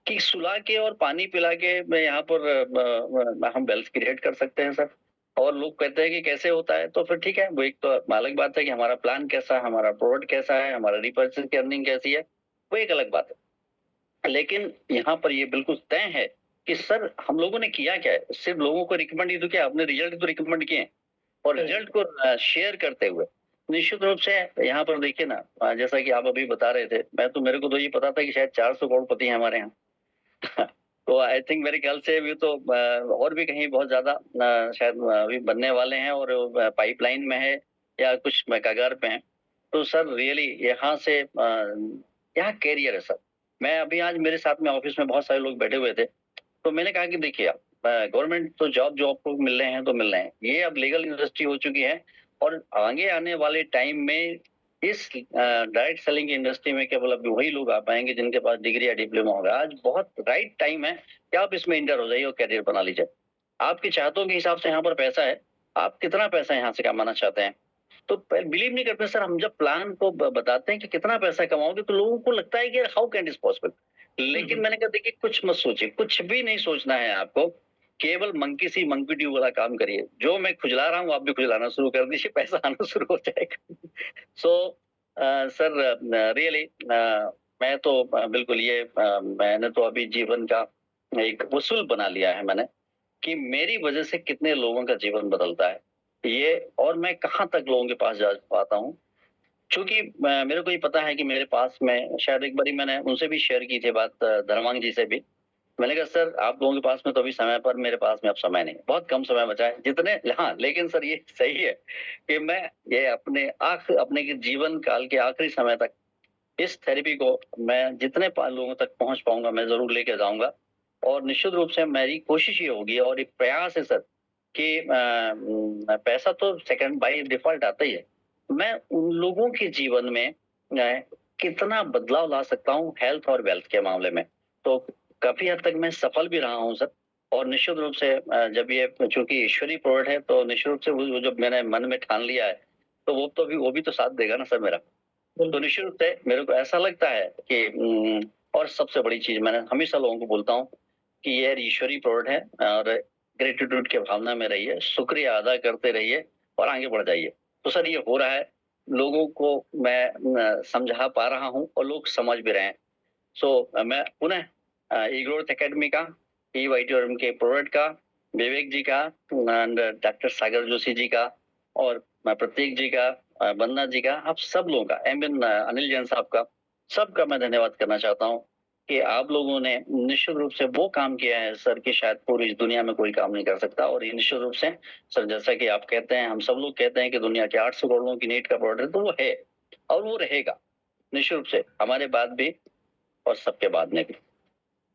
कि सुला के और पानी पिला के मैं यहाँ पर हम वेल्थ क्रिएट कर सकते हैं सर। और लोग कहते हैं कि कैसे होता है, तो फिर ठीक है, वो एक तो अलग बात है कि हमारा प्लान कैसा है, हमारा प्रोडक्ट कैसा है, हमारा रिपर्चेज की अर्निंग कैसी है, वो एक अलग बात है। लेकिन यहाँ पर ये बिल्कुल तय है कि सर हम लोगों ने किया क्या है, सिर्फ लोगों को रिकमेंड ही तो क्या, अपने रिजल्ट तो रिकमेंड किए हैं, और रिजल्ट को शेयर करते हुए निश्चित रूप से यहाँ पर देखिए ना, जैसा कि आप अभी बता रहे थे, मेरे को तो ये पता था कि शायद 400 करोड़पति हैं हमारे यहाँ। तो आई थिंक मेरे ख्याल से अभी तो और भी कहीं बहुत ज्यादा शायद अभी बनने वाले हैं, और पाइपलाइन में है या कुछ कगार पे हैं। तो सर रियली यहाँ से यहाँ कैरियर है सर। मैं अभी आज मेरे साथ में ऑफिस में बहुत सारे लोग बैठे हुए थे, तो मैंने कहा कि देखिए आप, गवर्नमेंट तो जॉब को मिल रहे हैं तो मिल रहे हैं, ये अब लीगल इंडस्ट्री हो चुकी है, और आगे आने वाले टाइम में इस डायरेक्ट सेलिंग की इंडस्ट्री में केवल अब वही लोग आ पाएंगे जिनके पास डिग्री या डिप्लोमा होगा। आज बहुत राइट टाइम है कि आप इसमें इंटर हो जाइए और कैरियर बना लीजिए। आपकी चाहतों के हिसाब से यहाँ पर पैसा है, आप कितना पैसा यहाँ से कमाना चाहते हैं। तो बिलीव नहीं करते सर, हम जब प्लान को बताते हैं कि कितना पैसा कमाओगे, तो लोगों को लगता है कि हाउ कैन इट पॉसिबल। लेकिन मैंने कहा देखिए, कुछ मत सोचिए, कुछ भी नहीं सोचना है आपको, केवल मंकी सी मंकी ड्यू वाला काम करिए। जो मैं खुजला रहा हूँ आप भी खुजलाना शुरू कर दीजिए, पैसा आना शुरू हो जाएगा। सो सर रियली मैं तो बिल्कुल ये मैंने तो अभी जीवन का एक उसूल बना लिया है मैंने, कि मेरी वजह से कितने लोगों का जीवन बदलता है ये, और मैं कहाँ तक लोगों के पास जा पाता हूँ। चूंकि मेरे को ये पता है कि मेरे पास में, शायद एक बारी मैंने उनसे भी शेयर की थी बात, धर्मांग जी से भी। मैंने कहा सर आप लोगों के पास में तो अभी समय, पर मेरे पास में अब समय नहीं, बहुत कम समय बचा है जितने, हाँ लेकिन सर ये सही है कि मैं ये अपने के जीवन काल के आखिरी समय तक इस थेरेपी को मैं जितने लोगों तक पहुंच पाऊंगा मैं जरूर लेके जाऊंगा। और निश्चित रूप से मेरी कोशिश ये होगी, और एक प्रयास है सर कि पैसा तो सेकंड बाय डिफॉल्ट आता ही है, मैं उन लोगों के जीवन में कितना बदलाव ला सकता हूँ हेल्थ और वेल्थ के मामले में। तो काफी हद तक मैं सफल भी रहा हूँ सर। और निश्चित रूप से जब ये चूंकि ईश्वरीय प्रोडक्ट है, तो निश्चित रूप से वो जो मैंने मन में ठान लिया है, तो वो भी तो साथ देगा ना सर मेरा। तो निश्चित रूप से मेरे को ऐसा लगता है कि और सबसे बड़ी चीज मैंने हमेशा लोगों को बोलता हूँ कि ये ईश्वरीय प्रोडक्ट है, और ग्रेटिट्यूड के भावना में रहिए, शुक्रिया अदा करते रहिए और आगे बढ़ जाइए। तो सर ये हो रहा है, लोगों को मैं समझा पा रहा हूँ और लोग समझ भी रहे हैं। सो मैं पुनः ग्रोथ एकेडमी का, EYTRM के प्रोडक्ट का, विवेक जी का, डॉक्टर सागर जोशी जी का, और प्रतीक जी का, वंदना जी का, आप सब लोगों का, अनिल जैन साहब का, सबका मैं धन्यवाद करना चाहता हूँ कि आप लोगों ने निश्चित रूप से वो काम किया है सर कि शायद पूरी इस दुनिया में कोई काम नहीं कर सकता। और ये निश्चित रूप से सर, जैसा कि आप कहते हैं, हम सब लोग कहते हैं कि दुनिया के 800 करोड़ की नीड का प्रोडक्ट है, तो वो है और वो रहेगा निश्चित रूप से हमारे बाद भी और सबके बाद में भी।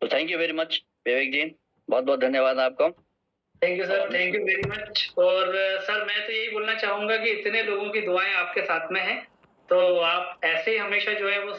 तो थैंक यू वेरी मच विवेक जी, बहुत बहुत धन्यवाद आपका। Thank you sir, thank you very much. और सर मैं तो यही बोलना चाहूंगा कि इतने लोगों की दुआएं आपके साथ में हैं, तो आप ऐसे ही हमेशा जो है वो